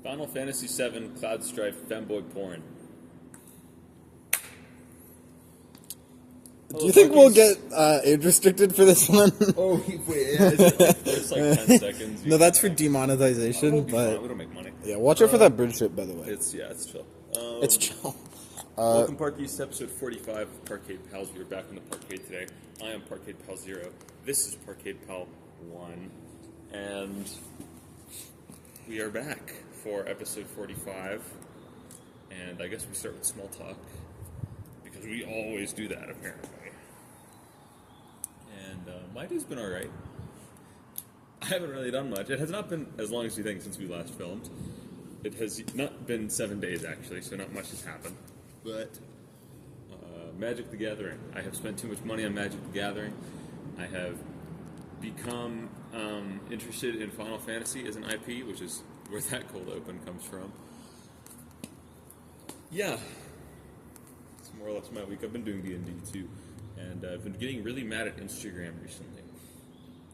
Final Fantasy VII Cloud Strife Femboy Porn. Do you think we'll get age restricted for this one? Oh, wait, yeah, is it like first like 10 seconds? No, that's for demonetization, We'll but we don't make money. yeah, watch out for that bridge ship, by the way. It's chill. It's chill. Welcome, Parkees, to episode 45 of Parkade Pals. We are back in the Parkade today. I am Parkade Pal 0. This is Parkade Pal 1. And we are back for episode 45. And I guess we start with small talk, because we always do that, apparently. And my day's been alright. I haven't really done much. It has not been as long as you think since we last filmed. It has not been 7 days, actually, so not much has happened. But Magic the Gathering. I have spent too much money on Magic the Gathering. I have become interested in Final Fantasy as an IP, which is where that cold open comes from. Yeah. It's more or less my week. I've been doing D&D too. And I've been getting really mad at Instagram recently.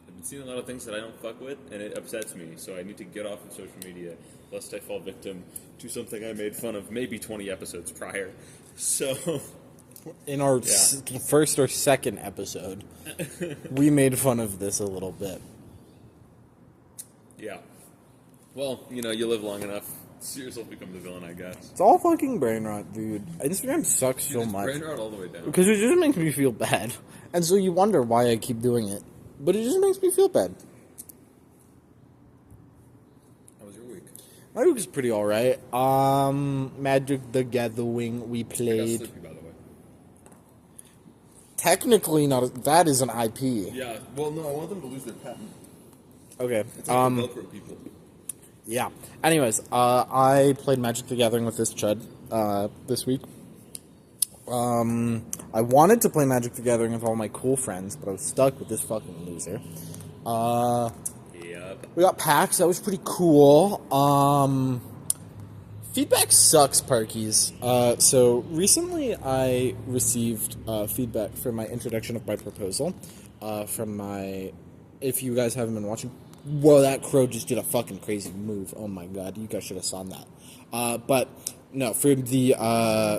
I've been seeing a lot of things that I don't fuck with, and it upsets me. So I need to get off of social media, lest I fall victim to something I made fun of maybe 20 episodes prior. So, In our first or second episode, we made fun of this a little bit. yeah. Well, you live long enough. See yourself become the villain, I guess. It's all fucking brain rot, dude. Instagram sucks so much. Brain rot all the way down. Because it just makes me feel bad. And so you wonder why I keep doing it. But it just makes me feel bad. How was your week? My week was pretty alright. Magic the Gathering, we I got played. sleepy, by the way. Technically not. That is an IP. Yeah, well, no, I want them to lose their patent. Okay. It's like the Velcro people. Yeah. Anyways, I played Magic the Gathering with this chud this week. I wanted to play Magic the Gathering with all my cool friends, but I was stuck with this fucking loser. Yep. We got packs. That was pretty cool. Feedback sucks, Parkies. So recently I received feedback for my introduction of my proposal from my... If you guys haven't been watching... Whoa, that crow just did a fucking crazy move. Oh my god, you guys should have saw that. But, no, for the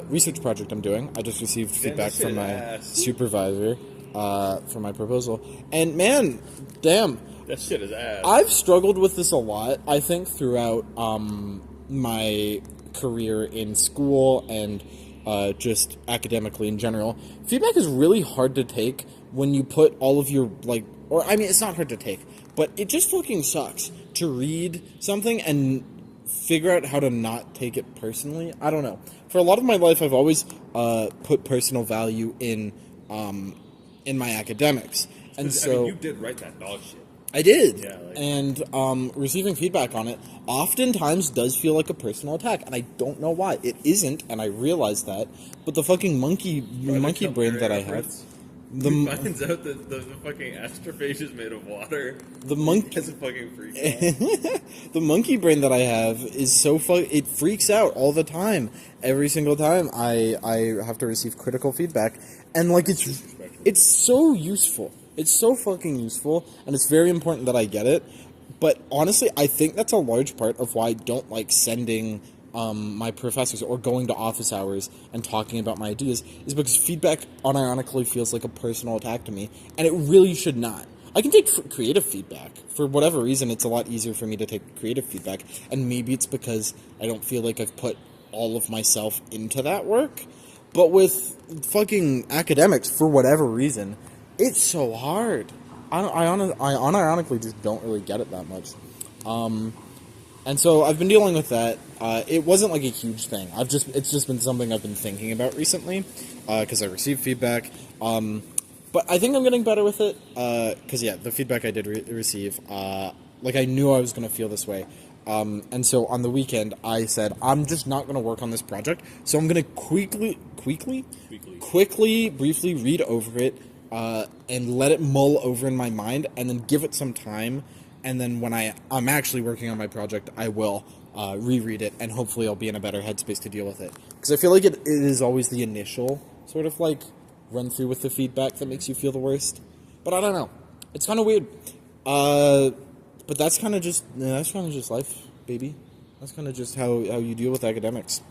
research project I'm doing, I just received feedback from my supervisor for my proposal. And man, damn. That shit is ass. I've struggled with this a lot, I think, throughout my career in school and just academically in general. Feedback is really hard to take when you put all of your, it's not hard to take, but it just fucking sucks to read something and figure out how to not take it personally. I don't know. For a lot of my life, I've always put personal value in my academics. And so you did write that dog shit. I did. Yeah, and receiving feedback on it oftentimes does feel like a personal attack, and I don't know why. It isn't, and I realize that. But the fucking monkey brain that I have... finds out that the fucking astrophage is made of water. The monkey... That's a fucking freak out. The monkey brain that I have is so it freaks out all the time. Every single time I have to receive critical feedback. And, it's so useful. It's so fucking useful, and it's very important that I get it. But honestly, I think that's a large part of why I don't like sending my professors or going to office hours and talking about my ideas, is because feedback unironically feels like a personal attack to me, and it really should not. I can take creative feedback. For whatever reason, it's a lot easier for me to take creative feedback, and maybe it's because I don't feel like I've put all of myself into that work. But with fucking academics, for whatever reason, it's so hard. I unironically just don't really get it that much. And so I've been dealing with that. It wasn't like a huge thing. It's just been something I've been thinking about recently, because I received feedback. But I think I'm getting better with it, because the feedback I did receive, I knew I was going to feel this way. And so on the weekend, I said, I'm just not going to work on this project, so I'm going to quickly, briefly read over it, and let it mull over in my mind, and then give it some time, and then when I'm actually working on my project, I will reread it, and hopefully I'll be in a better headspace to deal with it. Because I feel like it is always the initial sort of run through with the feedback that makes you feel the worst. But I don't know. It's kind of weird. But that's kind of just life, baby. That's kind of just how you deal with academics.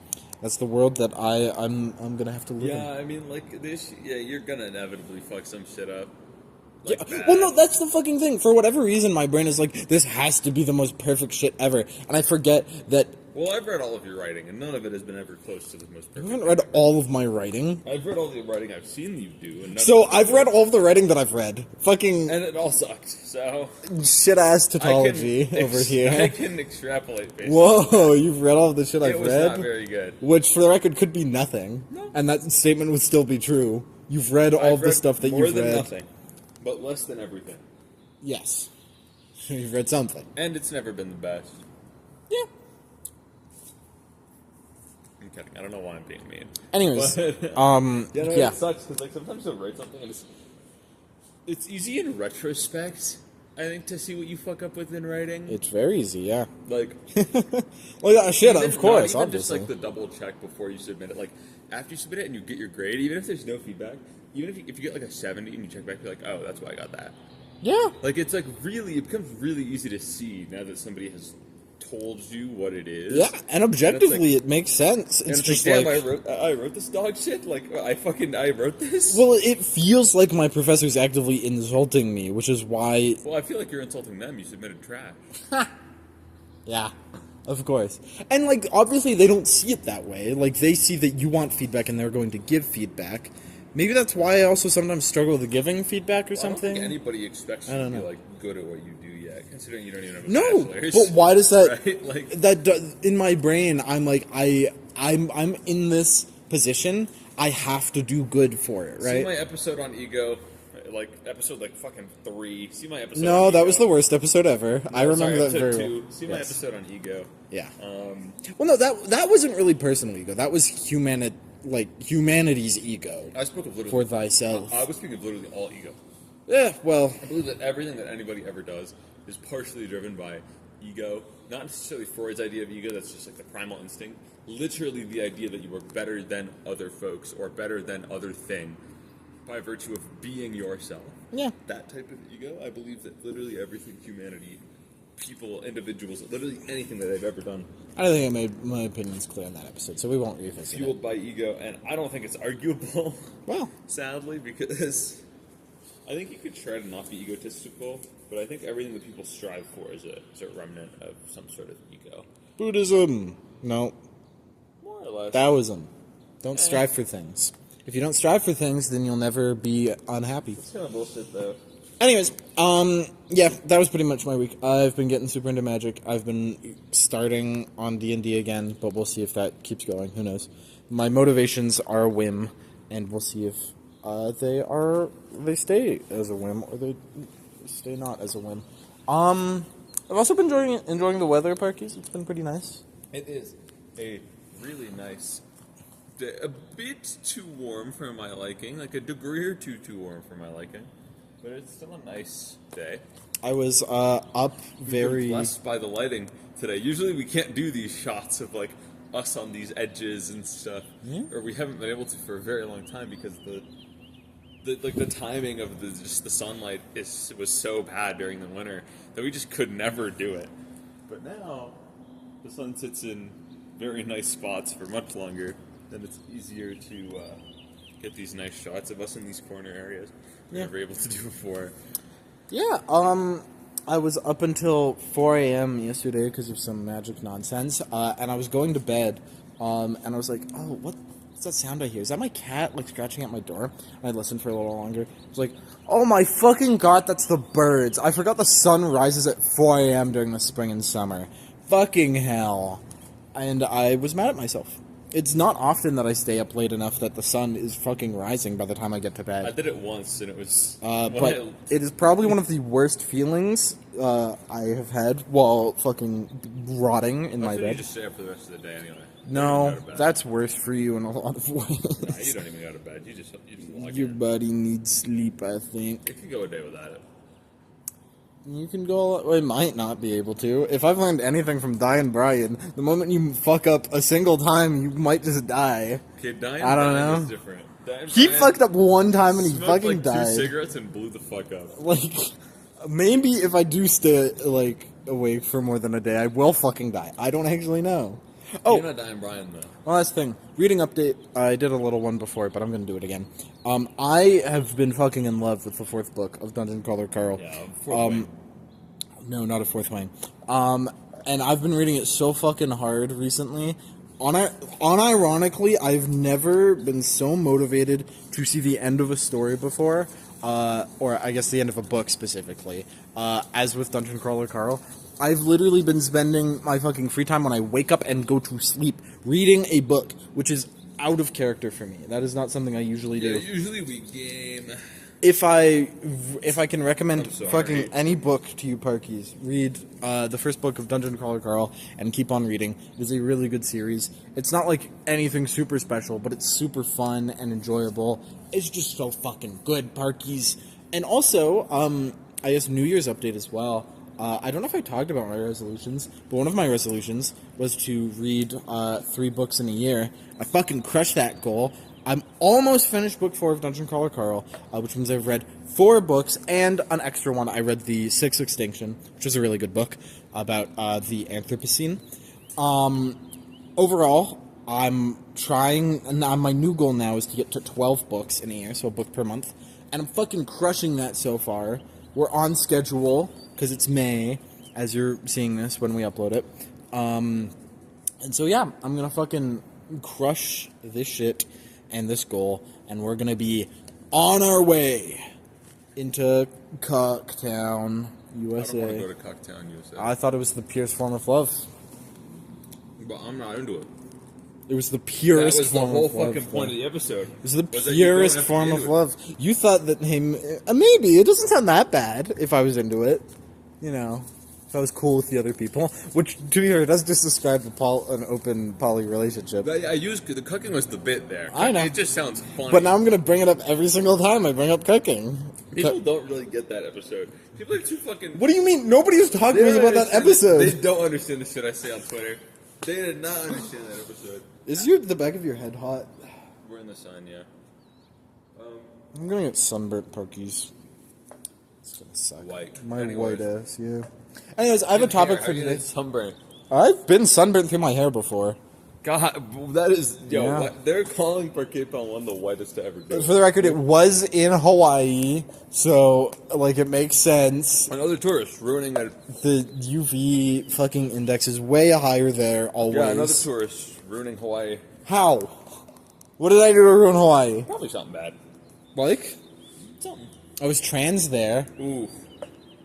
That's the world that I'm gonna have to live in. Yeah, I mean, like, this, yeah, you're gonna inevitably fuck some shit up. Yeah. Like that. Well, no, that's the fucking thing. For whatever reason, my brain is like, this has to be the most perfect shit ever. And I forget that... Well, I've read all of your writing, and none of it has been ever close to the most I perfect. haven't read all of my writing. I've read all the writing I've seen you do, and So, I've read all of the writing that I've read. Fucking and it all sucked, so... shit-ass tautology over here. I can extrapolate, basically. Whoa, you've read all of the shit I've It was read? not very good. Which, for the record, could be nothing. No. And that statement would still be true. You've read all of the stuff that more you've than read. nothing, but less than everything. Yes. You've read something. And it's never been the best. Yeah. I'm kidding. I don't know why I'm being mean. Anyways, But, yeah. It sucks because like sometimes you'll write something and it's easy in retrospect. I think to see what you fuck up with in writing. It's very easy, yeah. Like, well, yeah, shit, even of course, not even obviously. just like the double check before you submit it. Like after you submit it and you get your grade, even if there's no feedback, even if you get like a 70 and you check back, you're like, oh, that's why I got that. Yeah. Like it's like really, it becomes really easy to see now that somebody has told you what it is. Yeah, and objectively, And it's like, it makes sense. It's just damn, like, I wrote this dog shit. Like I wrote this. well, it feels like my professor's actively insulting me, which is why. Well, I feel like you're insulting them. You submitted trash. Yeah, of course. And like, obviously, they don't see it that way. Like, they see that you want feedback, and they're going to give feedback. Maybe that's why I also sometimes struggle with giving feedback or Well, something. I don't think anybody expects you I to don't be know. like good at what you do yet, considering you don't even have a No, bachelor's. but why does that? Right? Like, In my brain, I'm like, I'm in this position. I have to do good for it, see right? my episode on ego, like episode like fucking 3. See my episode. No, on that ego. was the worst episode ever. I remember that episode very 2. well. See my Yes. episode on ego. Yeah. Um, Well, no, that wasn't really personal ego. That was humanity's ego I spoke of literally for thyself. I was speaking of literally all ego. Yeah, well, I believe that everything that anybody ever does is partially driven by ego. Not necessarily Freud's idea of ego, that's just like the primal instinct. Literally the idea that you are better than other folks or better than other thing by virtue of being yourself. yeah. That type of ego, I believe that literally everything humanity, people, individuals, literally anything that they've ever done, I don't think I made my opinions clear in that episode, so we won't revisit it. fueled by ego, and I don't think it's arguable, Well, sadly, because I think you could try to not be egotistical, but I think everything that people strive for is a remnant of some sort of ego. Buddhism. No. More or less. Taoism. Don't strive for things. If you don't strive for things, then you'll never be unhappy. It's kind of bullshit, though. Anyways, yeah, that was pretty much my week. I've been getting super into Magic. I've been starting on D&D again, but we'll see if that keeps going. Who knows? My motivations are a whim, and we'll see if they stay as a whim or they stay not as a whim. I've also been enjoying the weather, Parkies. It's been pretty nice. It is a really nice day. A bit too warm for my liking, like a degree or two too warm for my liking. But it's still a nice day. I was up very... Been blessed by the lighting today. Usually we can't do these shots of like us on these edges and stuff, or we haven't been able to for a very long time because the timing of the sunlight was so bad during the winter that we just could never do it. But now the sun sits in very nice spots for much longer, then it's easier to get these nice shots of us in these corner areas we were never able to do before. Yeah, I was up until 4 a.m. yesterday because of some magic nonsense, and I was going to bed, and I was like, oh, what's that sound I hear? Is that my cat, like, scratching at my door? And I listened for a little longer. I was like, oh my fucking god, that's the birds. I forgot the sun rises at 4 a.m. during the spring and summer. Fucking hell. And I was mad at myself. It's not often that I stay up late enough that the sun is fucking rising by the time I get to bed. I did it once, and it was... But it is probably one of the worst feelings I have had while fucking rotting in my You bed. just stay up for the rest of the day anyway. No, that's worse for you in a lot of ways. Nah, you don't even go to bed. You just log Your in. body needs sleep, I think. You can go a day without it. You can go... I might not be able to. If I've learned anything from Diane Bryan, the moment you fuck up a single time, you might just die. Okay, Diane I don't Bryan know. is different. Diane He Bryan fucked up one time and he smoked fucking like died. 2 cigarettes and blew the fuck up. Like, Maybe if I do stay, like, awake for more than a day, I will fucking die. I don't actually know. Oh, You're not dying, Brian, though. one last thing. Reading update. I did a little one before, but I'm going to do it again. I have been fucking in love with the fourth book of Dungeon Crawler Carl. Yeah, fourth wing. No, not a fourth wing. And I've been reading it so fucking hard recently. Unironically, I've never been so motivated to see the end of a story before, or I guess the end of a book specifically, as with Dungeon Crawler Carl. I've literally been spending my fucking free time when I wake up and go to sleep reading a book, which is out of character for me. That is not something I usually do. Yeah, usually we game. If I can recommend I'm sorry. fucking any book to you, Parkies, read the first book of Dungeon Crawler Carl and keep on reading. It is a really good series. It's not like anything super special, but it's super fun and enjoyable. It's just so fucking good, Parkies. And also, I guess New Year's update as well. I don't know if I talked about my resolutions, but one of my resolutions was to read 3 books in a year. I fucking crushed that goal. I'm almost finished book 4 of Dungeon Crawler Carl, which means I've read 4 books and an extra one. I read The Sixth Extinction, which is a really good book about the Anthropocene. Overall, I'm trying, and my new goal now is to get to 12 books in a year, so a book per month, and I'm fucking crushing that so far. We're on schedule, because it's May, as you're seeing this when we upload it. And so yeah, I'm gonna fucking crush this shit and this goal, and we're gonna be on our way into Cocktown, USA. I don't want to go to Cocktown, USA. I thought it was the purest form of love. But I'm not into it. It was the That purest was the form whole of love. fucking point of the episode. It was the that you don't purest have to form be of into love. You thought that maybe it doesn't sound that bad if I was into it. You know, if I was cool with the other people. Which, to be fair, does just describe an open poly relationship. I used the cooking was the bit there. I know. It just sounds funny. But now I'm gonna bring it up every single time I bring up cooking. People don't really get that episode. People are too fucking. What do you mean? Nobody was talking to us about that episode. They don't understand the shit I say on Twitter. They did not understand that episode. Is the back of your head hot? We're in the sun, yeah. I'm gonna get sunburnt Parkies. It's gonna suck. White. My Anyways. white ass, yeah. Anyways, I have a topic for today. Sunburn. I've been sunburnt through my hair before. God, that is Yeah. What, they're calling Parkade Pal one of the whitest to ever do. For the record, it was in Hawaii, so like it makes sense. Another tourist ruining that. The UV fucking index is way higher there always. Yeah, another tourist ruining Hawaii. How? What did I do to ruin Hawaii? Probably something bad. Like? Something. I was trans there. Ooh.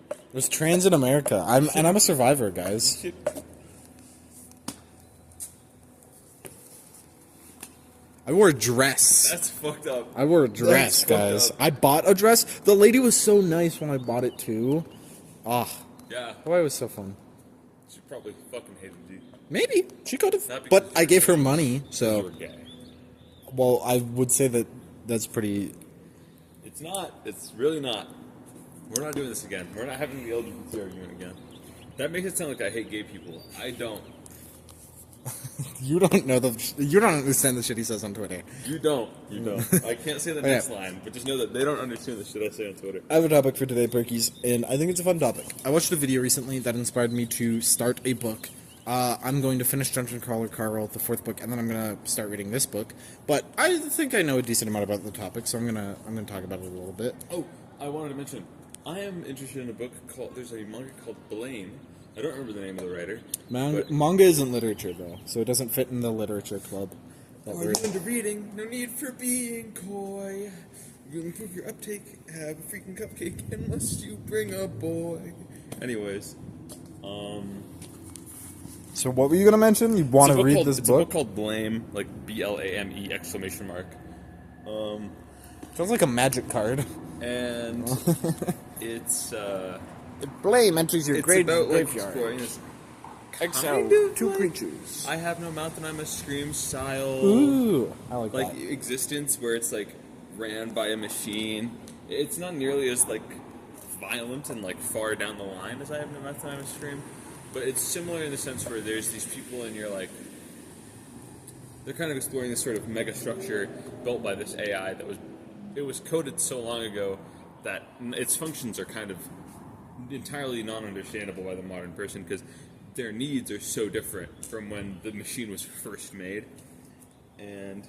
I was trans in America. I'm a survivor, guys. Shit. I wore a dress. That's fucked up. I wore a dress, That's fucked guys. up. I bought a dress. The lady was so nice when I bought it too. Ah, Yeah. Hawaii was so fun. She probably fucking hated you. Maybe she could have, Not because but I gave her money. You So, were gay. well, I would say that that's pretty. It's not. It's really not. We're not doing this again. We're not having the LGBT argument again. That makes it sound like I hate gay people. I don't. You don't know you don't understand the shit he says on Twitter. You don't. You don't. I can't say the next line, but just know that they don't understand the shit I say on Twitter. I have a topic for today, Perkies, and I think it's a fun topic. I watched a video recently that inspired me to start a book. I'm going to finish Dungeon Crawler Carl, the 4th book, and then I'm going to start reading this book. But I think I know a decent amount about the topic, so I'm gonna talk about it a little bit. Oh, I wanted to mention, I am interested in a book called. There's a manga called Blame. I don't remember the name of the writer. Manga isn't literature, though, so it doesn't fit in the literature club. That Are we're- you into reading? No need for being coy. You'll improve your uptake. Have a freaking cupcake unless you bring a boy. Anyways, So what were you gonna mention? You want to read this It's a book book? called Blame, like BLAME exclamation mark. Sounds like a magic card. And it's Blame enters your it's great about like graveyard. exploring this Exile kind of two like creatures. I have no mouth and I'm a scream style. Ooh, I like Like that. existence where it's like ran by a machine. It's not nearly as like violent and like far down the line as I have no mouth and I'm a scream, but it's similar in the sense where there's these people and you're like they're kind of exploring this sort of mega structure built by this AI that was coded so long ago that its functions are kind of entirely non-understandable by the modern person because their needs are so different from when the machine was first made. And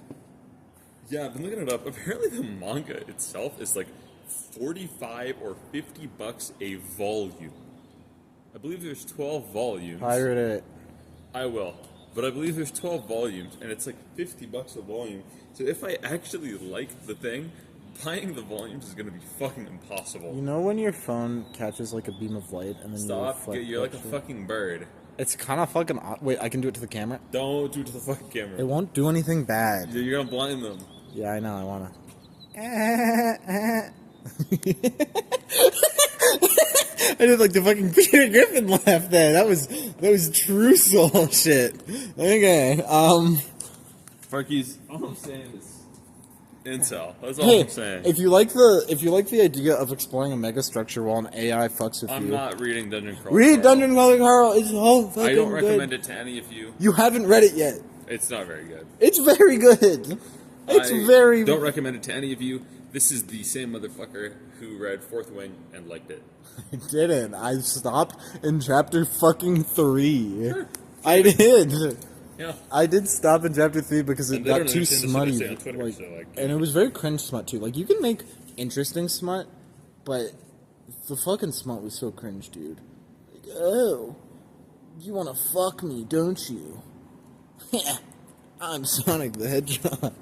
yeah, I've been looking it up. Apparently, the manga itself is like 45 or $50 a volume. I believe there's 12 volumes. Pirate it. I will. But I believe there's 12 volumes, and it's like $50 a volume. So if I actually like the thing, buying the volumes is going to be fucking impossible. You know when your phone catches like a beam of light and then Stop. you You're like a fucking bird. It's kind of fucking odd. Wait, I can do it to the camera? Don't do it to the fucking camera. It won't do anything bad. You're going to blind them. Yeah, I know, I wanna. I did like the fucking Peter Griffin laugh there. That was true soul shit. Okay, Marquise, all I'm saying is incel. That's all hey, I'm saying. if you like the idea of exploring a mega structure while an AI fucks with I'm you, not reading Dungeon Crawler. read Dungeon Crawler Carl. It's so fucking I don't recommend good. it to any of you. You haven't read it yet. It's not very good. It's very good. It's very. Don't recommend it to any of you. This is the same motherfucker who read Fourth Wing and liked it. I didn't. I stopped in chapter fucking 3. Sure. I did. Yeah. I did stop in chapter 3 because it And they got don't too understand this smutty. on Twitter, Like, so, like, and it was very cringe smut too. Like you can make interesting smut, but the fucking smut was so cringe, dude. Like, oh, you want to fuck me, don't you? Yeah, I'm Sonic the Hedgehog.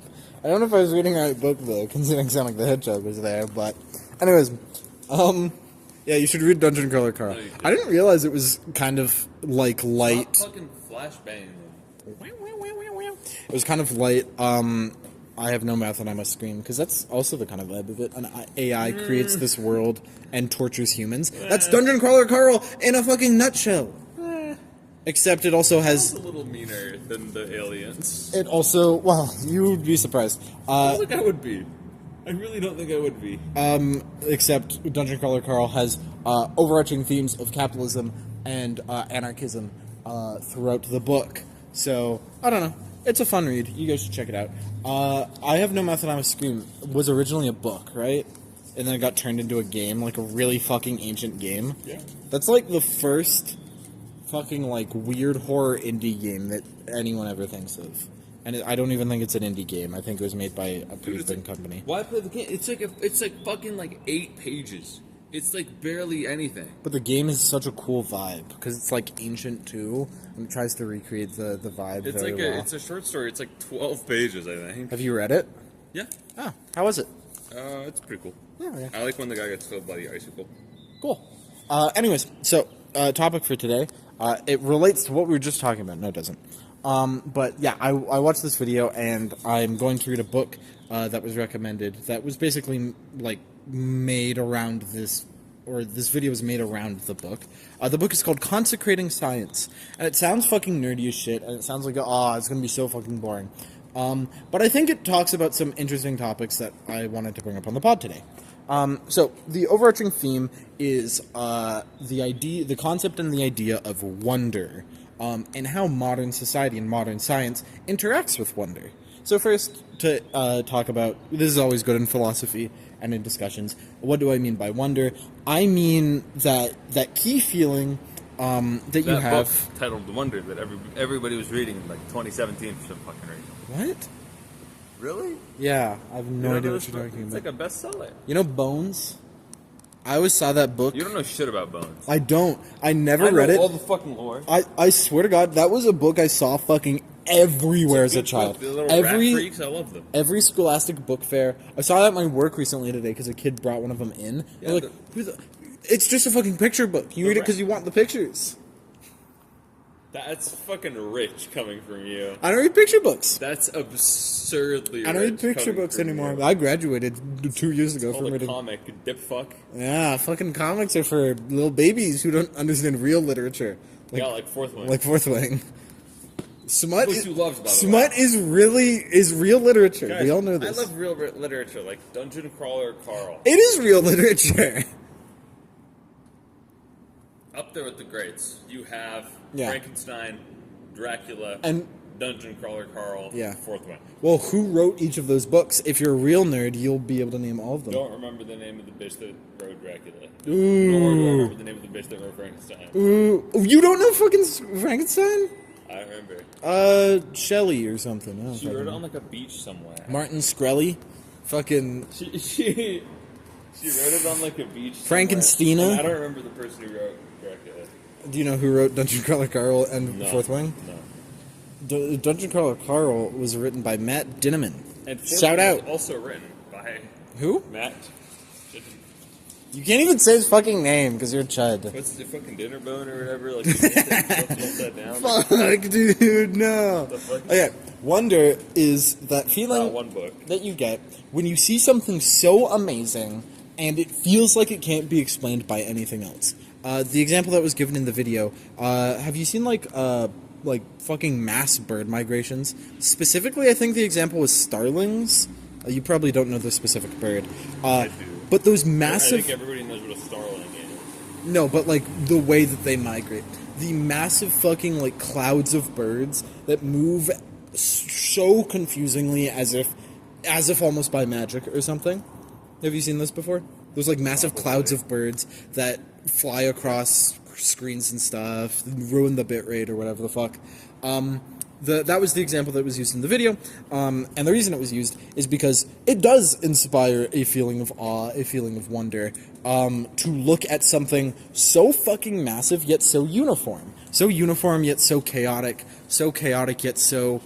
I don't know if I was reading the right book though, considering Sonic the Hedgehog was there. But, anyways, yeah, you should read Dungeon Crawler, Carl. No, I didn't realize it was kind of like light. Stop fucking flashbanging them. It was kind of light. I have no mouth and I must scream because that's also the kind of vibe of it. An AI creates this world and tortures humans. That's Dungeon Crawler Carl in a fucking nutshell. Except it also has. It's a little meaner than the aliens. It also, well, you would be surprised. I don't think I would be. I really don't think I would be. Except Dungeon Crawler Carl has overarching themes of capitalism and anarchism throughout the book. So, I don't know. It's a fun read. You guys should check it out. I Have No Mouth and I Must Scream was originally a book, right? And then it got turned into a game, like a really fucking ancient game. Yeah. That's like the first fucking like weird horror indie game that anyone ever thinks of. And I don't even think it's an indie game. I think it was made by a pretty big company. Why play the game? It's like fucking like 8 pages. It's like barely anything. But the game is such a cool vibe because it's like ancient too, and it tries to recreate the vibe It's very like well. it's a short story. It's like 12 pages, I think. Have you read it? Yeah. Oh, how was it? It's pretty cool. Oh, yeah. I like when the guy gets killed by the icicle. Cool. Anyways, so topic for today. It relates to what we were just talking about. No, it doesn't. But yeah, I watched this video and I'm going to read a book that was recommended that was basically like made around this, or this video was made around the book. The book is called Consecrating Science, and it sounds fucking nerdy as shit, and it sounds like, it's gonna be so fucking boring. But I think it talks about some interesting topics that I wanted to bring up on the pod today. So the overarching theme is the concept and the idea of wonder, and how modern society and modern science interacts with wonder. So first, to talk about, this is always good in philosophy and in discussions, what do I mean by wonder? I mean that key feeling that you have. Book titled The Wonder that everybody was reading in like 2017 for some fucking reason. What? Really? Yeah, I have no idea what you're talking It's about. like a bestseller. You know Bones? I always saw that book. You don't know shit about Bones. I don't. I never read it. all the fucking lore. I swear to God, that was a book I saw fucking everywhere as a child. The little rat freaks, I love them. Every scholastic book fair. I saw that at my work recently today because a kid brought one of them in. Yeah, They're like, it's just a fucking picture book. You read it because you want the pictures. That's fucking rich coming from you. I don't read picture books. That's absurdly rich. I don't read picture coming books from anymore. you. I graduated 2 years ago Call from the reading. comic dip fuck. Yeah, fucking comics are for little babies who don't understand real literature. Yeah, like Fourth Wing. Like Fourth Wing. Smut Which you loved, by the Smut way. is real literature. Guys, we all know this. I love real literature, like Dungeon Crawler Carl. It is real literature. Up there with the greats. You have Yeah. Frankenstein, Dracula, And Dungeon Crawler Carl, Yeah. fourth one. Well, who wrote each of those books? If you're a real nerd, you'll be able to name all of them. Don't remember the name of the bitch that wrote Dracula. Ooh. Nor do I remember the name of the bitch that wrote Frankenstein. Ooh. You don't know fucking Frankenstein? I remember. Shelley or something. I don't She fucking wrote it know. on like a beach somewhere. Martin Shkreli. Fucking She wrote it on like a beach. Frankenstina? Somewhere. And I don't remember the person who wrote Dracula. Do you know who wrote Dungeon Crawler Carl and No. Fourth Wing? No. Dungeon Crawler Carl was written by Matt Dinneman. And Fourth Shout Wing out. was also written by Who? Matt. You can't even say his fucking name because you're a chud. What's the fucking dinner bone or whatever? Like, you that down. Fuck, dude, no. The fuck? Okay, wonder is that feeling One book. that you get when you see something so amazing and it feels like it can't be explained by anything else. The example that was given in the video, have you seen like fucking mass bird migrations? Specifically, I think the example was starlings. You probably don't know the specific bird. I do. But those I massive... think everybody knows what a starling is. No, but like the way that they migrate. The massive fucking like clouds of birds that move so confusingly as if almost by magic or something. Have you seen this before? Those like massive clouds of birds that fly across screens and stuff, ruin the bitrate or whatever the fuck. That was the example that was used in the video, and the reason it was used is because it does inspire a feeling of awe, a feeling of wonder, to look at something so fucking massive yet so uniform yet so chaotic yet so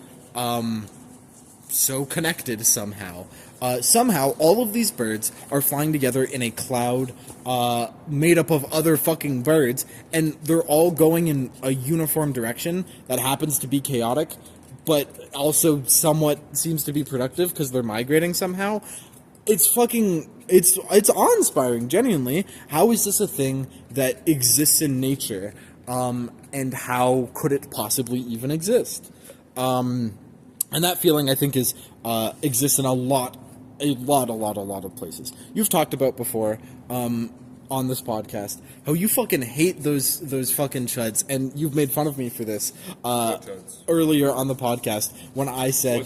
connected somehow. Somehow, all of these birds are flying together in a cloud made up of other fucking birds, and they're all going in a uniform direction that happens to be chaotic, but also somewhat seems to be productive because they're migrating somehow. It's fucking... It's awe-inspiring, genuinely. How is this a thing that exists in nature, and how could it possibly even exist? And that feeling, I think, exists in a lot of places. You've talked about before on this podcast how you fucking hate those fucking chuds, and you've made fun of me for this earlier on the podcast when I said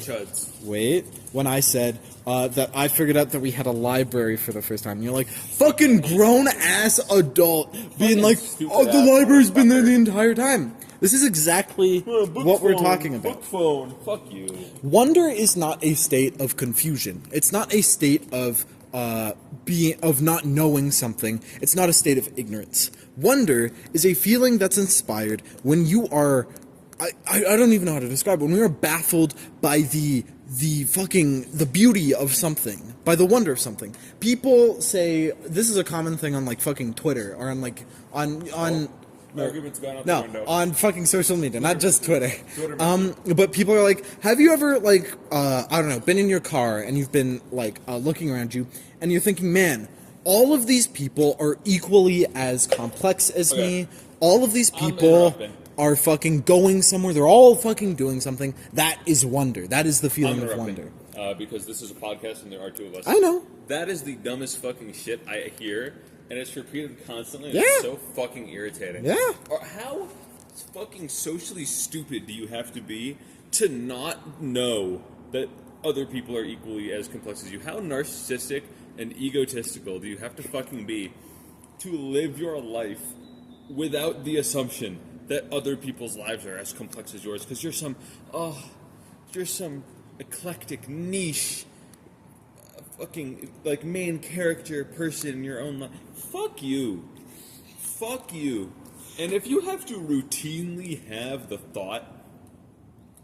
that I figured out that we had a library for the first time. And you're like, fucking grown ass adult being like, oh, the library's been there the entire time. This is exactly what we're talking about. Book phone. Fuck you. Wonder is not a state of confusion. It's not a state of not knowing something. It's not a state of ignorance. Wonder is a feeling that's inspired when you are... I don't even know how to describe it. When we are baffled by the beauty of something, by the wonder of something. People say... This is a common thing on, like, fucking Twitter, or on Argument's gone out the window. on fucking social media, not just Twitter. But people are like, have you ever, like, I don't know, been in your car and you've been, like, looking around you and you're thinking, man, all of these people are equally as complex as me. All of these people are fucking going somewhere. They're all fucking doing something. That is wonder. That is the feeling of wonder. Because this is a podcast and there are two of us. I know. That is the dumbest fucking shit I hear. And it's repeated constantly. And Yeah. It's so fucking irritating. Yeah. Or how fucking socially stupid do you have to be to not know that other people are equally as complex as you? How narcissistic and egotistical do you have to fucking be to live your life without the assumption that other people's lives are as complex as yours? Because you're some eclectic niche fucking, like, main character person in your own life. Fuck you. Fuck you. And if you have to routinely have the thought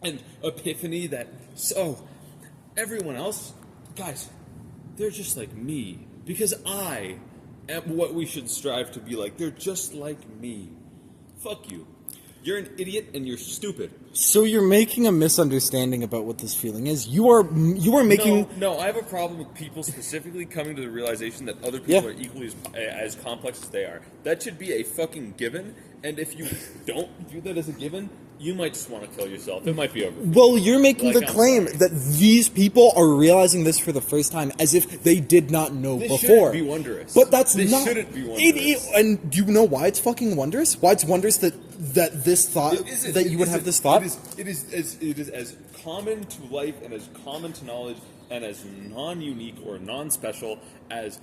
and epiphany that, so, everyone else, guys, they're just like me. Because I am what we should strive to be like. They're just like me. Fuck you. You're an idiot and you're stupid. So you're making a misunderstanding about what this feeling is. You are making... No, I have a problem with people specifically coming to the realization that other people are equally as complex as they are. That should be a fucking given, and if you don't view that as a given, you might just want to kill yourself. It might be over. Well, you're making the claim that these people are realizing this for the first time as if they did not know This before. shouldn't be wondrous. But that's This not... shouldn't be wondrous. And do you know why it's fucking wondrous? Why it's wondrous that that this thought that you would have this thought. It is as common to life and as common to knowledge and as non-unique or non-special as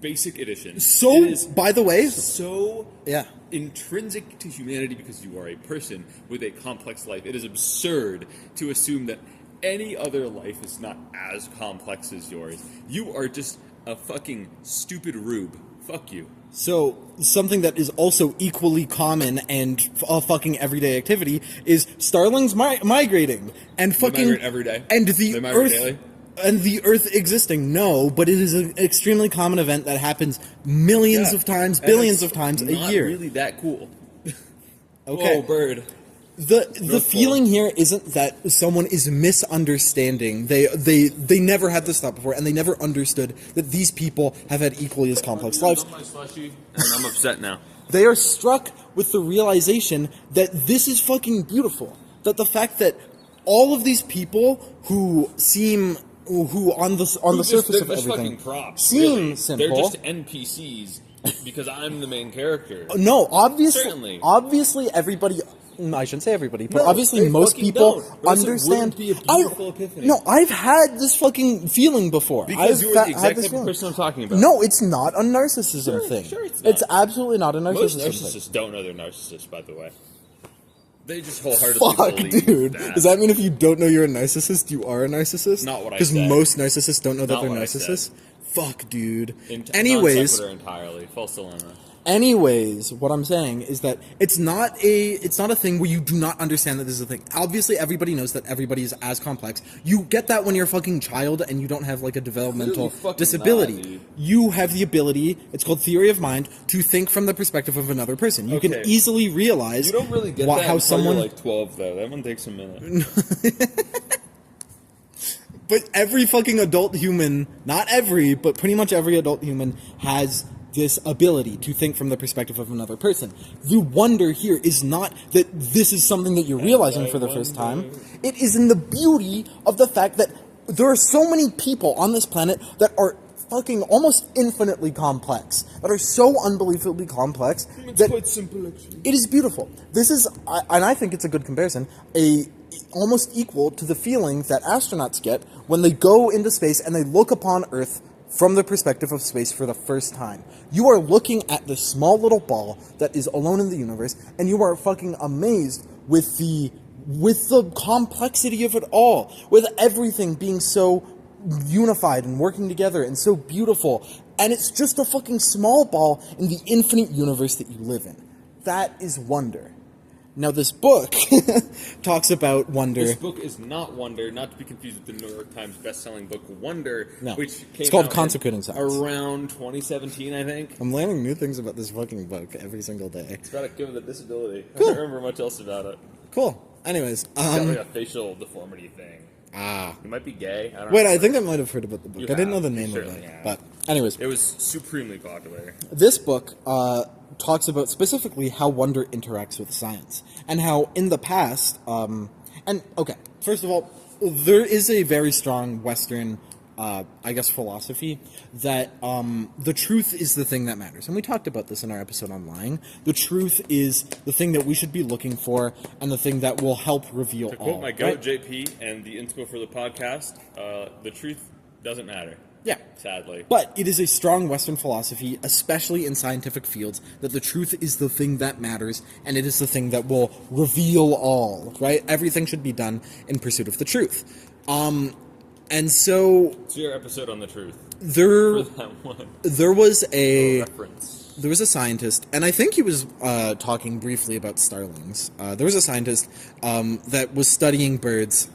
basic addition. So, it is by the way, so yeah. intrinsic to humanity because you are a person with a complex life. It is absurd to assume that any other life is not as complex as yours. You are just a fucking stupid rube. Fuck you. So, something that is also equally common and a fucking everyday activity is starlings migrating and fucking They migrate every day. And the They migrate Earth daily? and the Earth existing. No, but it is an extremely common event that happens millions of times, billions of times a year. Not really that cool. Okay. Whoa, bird. The feeling here isn't that someone is misunderstanding. They never had this thought before, and they never understood that these people have had equally as complex lives. And I'm upset now. They are struck with the realization that this is fucking beautiful. That the fact that all of these people who seem on the surface of everything fucking props, seem really. simple. They're just NPCs because I'm the main character. No, obviously, Certainly. obviously everybody. I shouldn't say everybody, but No, obviously they most fucking people don't. Or else it understand. wouldn't be a beautiful epiphany. No, I've had this fucking feeling before. Because I've you're the had exact this type of feeling. person I'm talking about. No, it's not a narcissism thing. Sure it's not. It's absolutely not a Most narcissism thing. narcissists don't know they're narcissists, by the way. They just wholeheartedly Fuck, believe dude. that. Does that mean if you don't know you're a narcissist, you are a narcissist? Not what I Because said. most narcissists don't know that Not they're what I said. narcissists. Fuck, dude. Non Anyways, sequitur entirely. False dilemma. what I'm saying is that it's not a thing where you do not understand that this is a thing. Obviously, everybody knows that everybody is as complex. You get that when you're a fucking child and you don't have like a developmental Clearly fucking disability. not, dude. You have the ability, it's called theory of mind, to think from the perspective of another person. You can Okay. easily realize You don't really get how that until someone you're like 12, though. That one takes a minute. But every fucking adult human, not every, but pretty much every adult human has this ability to think from the perspective of another person. The wonder here is not that this is something that you're realizing for the first time. It is in the beauty of the fact that there are so many people on this planet that are fucking almost infinitely complex, that are so unbelievably complex that quite simple, actually. it is beautiful. This is, and I think it's a good comparison, almost equal to the feeling that astronauts get when they go into space and they look upon Earth from the perspective of space for the first time. You are looking at this small little ball that is alone in the universe, and you are fucking amazed with the complexity of it all, with everything being so unified and working together and so beautiful, and it's just a fucking small ball in the infinite universe that you live in. That is wonder. Now, this book talks about wonder. This book is not Wonder, not to be confused with the New York Times best-selling book Wonder, No. which came It's called out Consequent Science. around 2017, I think. I'm learning new things about this fucking book every single day. It's about a kid with a disability. Cool. I don't remember much else about it. Cool. Anyways, It's got like a facial deformity thing. ah. He might be gay. I don't Wait, know. I think I might have heard about the book. You I didn't know have. the You name of certainly it. have. But, anyways, It was supremely popular. this book talks about specifically how wonder interacts with science. And how in the past, first of all, there is a very strong Western, philosophy that the truth is the thing that matters. And we talked about this in our episode on lying. The truth is the thing that we should be looking for and the thing that will help reveal To all. quote my goat, right? JP, and the inspo for the podcast, the truth doesn't matter. Yeah. Sadly. But it is a strong Western philosophy, especially in scientific fields, that the truth is the thing that matters, and it is the thing that will reveal all, right? Everything should be done in pursuit of the truth. And so It's your episode on the truth. there For that one. there was a Reference. there was a scientist, and I think he was talking briefly about starlings. There was a scientist that was studying birds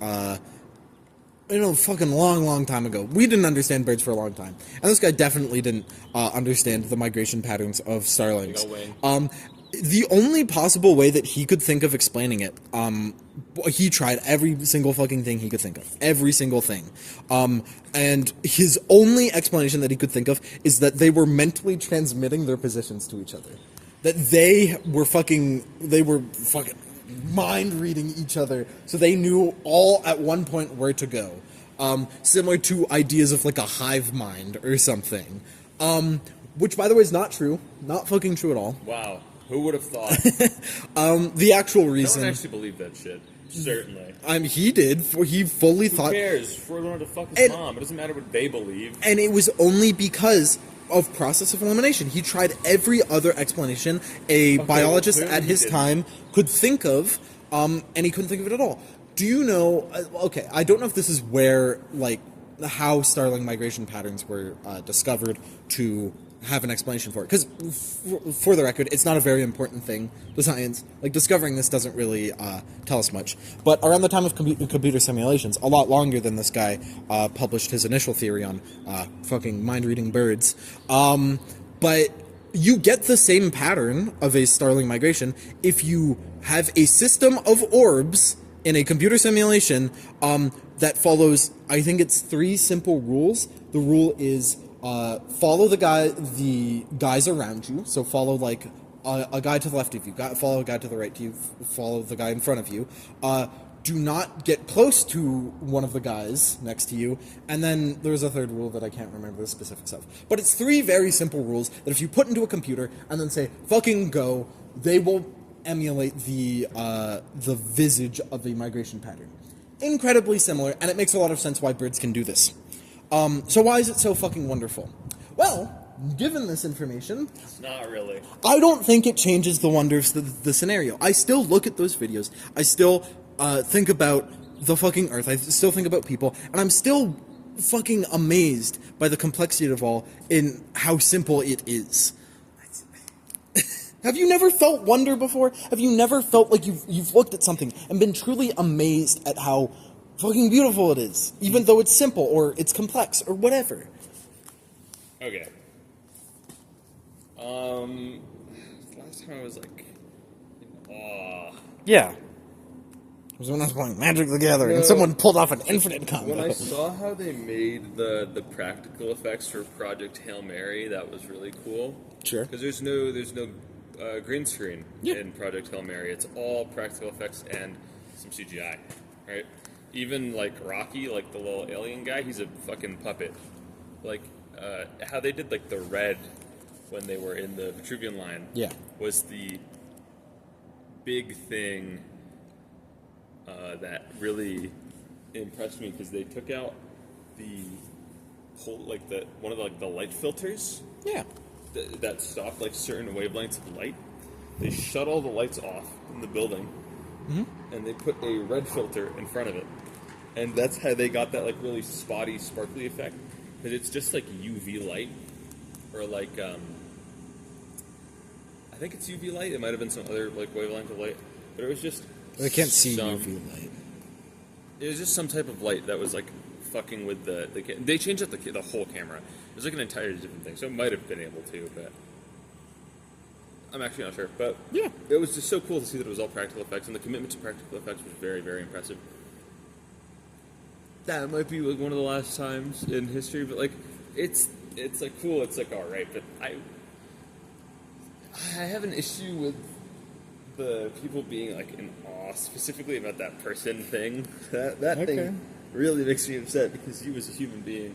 fucking long time ago. We didn't understand birds for a long time. And this guy definitely didn't understand the migration patterns of starlings. Big ol' The only possible way that he could think of explaining it, he tried every single fucking thing he could think of. Every single thing. And his only explanation that he could think of is that they were mentally transmitting their positions to each other. That they were fucking mind reading each other, so they knew all at one point where to go. Similar to ideas of like a hive mind or something. Which, by the way, is not true. Not fucking true at all. Wow. Who would have thought? The actual No reason. one actually believed that shit. Certainly. He did. He fully Who thought. cares? Freud wanted to fuck his mom. It doesn't matter what they believe. And it was only because of process of elimination. He tried every other explanation a biologist clearly at he his didn't. time could think of, and he couldn't think of it at all. Do you know? Okay, I don't know if this is where, like, how starling migration patterns were discovered to have an explanation for it. Because, for the record, it's not a very important thing to science. Like, discovering this doesn't really tell us much. But around the time of computer simulations, a lot longer than this guy published his initial theory on fucking mind-reading birds. But you get the same pattern of a starling migration if you have a system of orbs in a computer simulation that follows, I think it's 3 simple rules. The rule is follow the guys around you. So follow like a guy to the left of you, follow a guy to the right of you, follow the guy in front of you. Do not get close to one of the guys next to you. And then there's a third rule that I can't remember the specifics of. But it's 3 very simple rules that if you put into a computer and then say, fucking go, they will emulate the visage of a migration pattern. Incredibly similar, and it makes a lot of sense why birds can do this. So why is it so fucking wonderful? Well, given this information, It's not really. I don't think it changes the wonders of the scenario. I still look at those videos. I still think about the fucking Earth. I still think about people, and I'm still fucking amazed by the complexity of all in how simple it is. Have you never felt wonder before? Have you never felt like you've looked at something and been truly amazed at how fucking beautiful it is, even though it's simple or it's complex or whatever? Okay. Last time I was like in awe. Yeah. It was when I was playing Magic the Gathering and someone pulled off an infinite combo. When I saw how they made the practical effects for Project Hail Mary, that was really cool. Sure. Because there's no green screen Yeah. in Project Hail Mary. It's all practical effects and some CGI, right? Even like Rocky, like the little alien guy, he's a fucking puppet. Like how they did like the red when they were in the Vitruvian line. Yeah. Was the big thing that really impressed me because they took out the whole like one of the light filters Yeah. that stopped like certain wavelengths of light. They shut all the lights off in the building, and they put a red filter in front of it, and that's how they got that like really spotty, sparkly effect. Because it's just like UV light, or like I think it's UV light. It might have been some other like wavelength of light, but it was just. I can't see some- UV light. It was just some type of light that was like fucking with the they changed up the whole camera. It was like an entirely different thing, so it might have been able to, but I'm actually not sure. But Yeah. it was just so cool to see that it was all practical effects, and the commitment to practical effects was very, very impressive. That might be like one of the last times in history, but like it's like cool. It's like all right, but I have an issue with the people being like in awe specifically about that person thing. That Okay. thing really makes me upset because you as a human being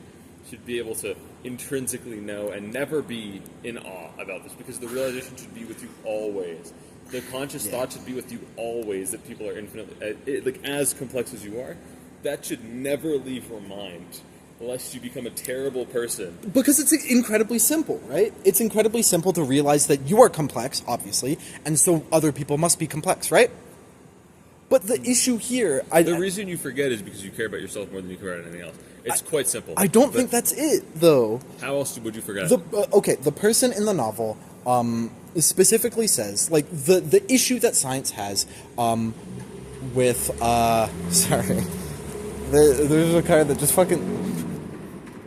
should be able to intrinsically know and never be in awe about this, because the realization should be with you always. The conscious thought should be with you always that people are infinitely like as complex as you are. That should never leave your mind unless you become a terrible person. Because it's incredibly simple, right? It's incredibly simple to realize that you are complex, obviously, and so other people must be complex, right? But the issue here... The reason you forget is because you care about yourself more than you care about anything else. It's quite simple. I don't But think that's it, though. How else would you forget? The person in the novel specifically says, like, the issue that science has with... sorry. There's a car that just fucking...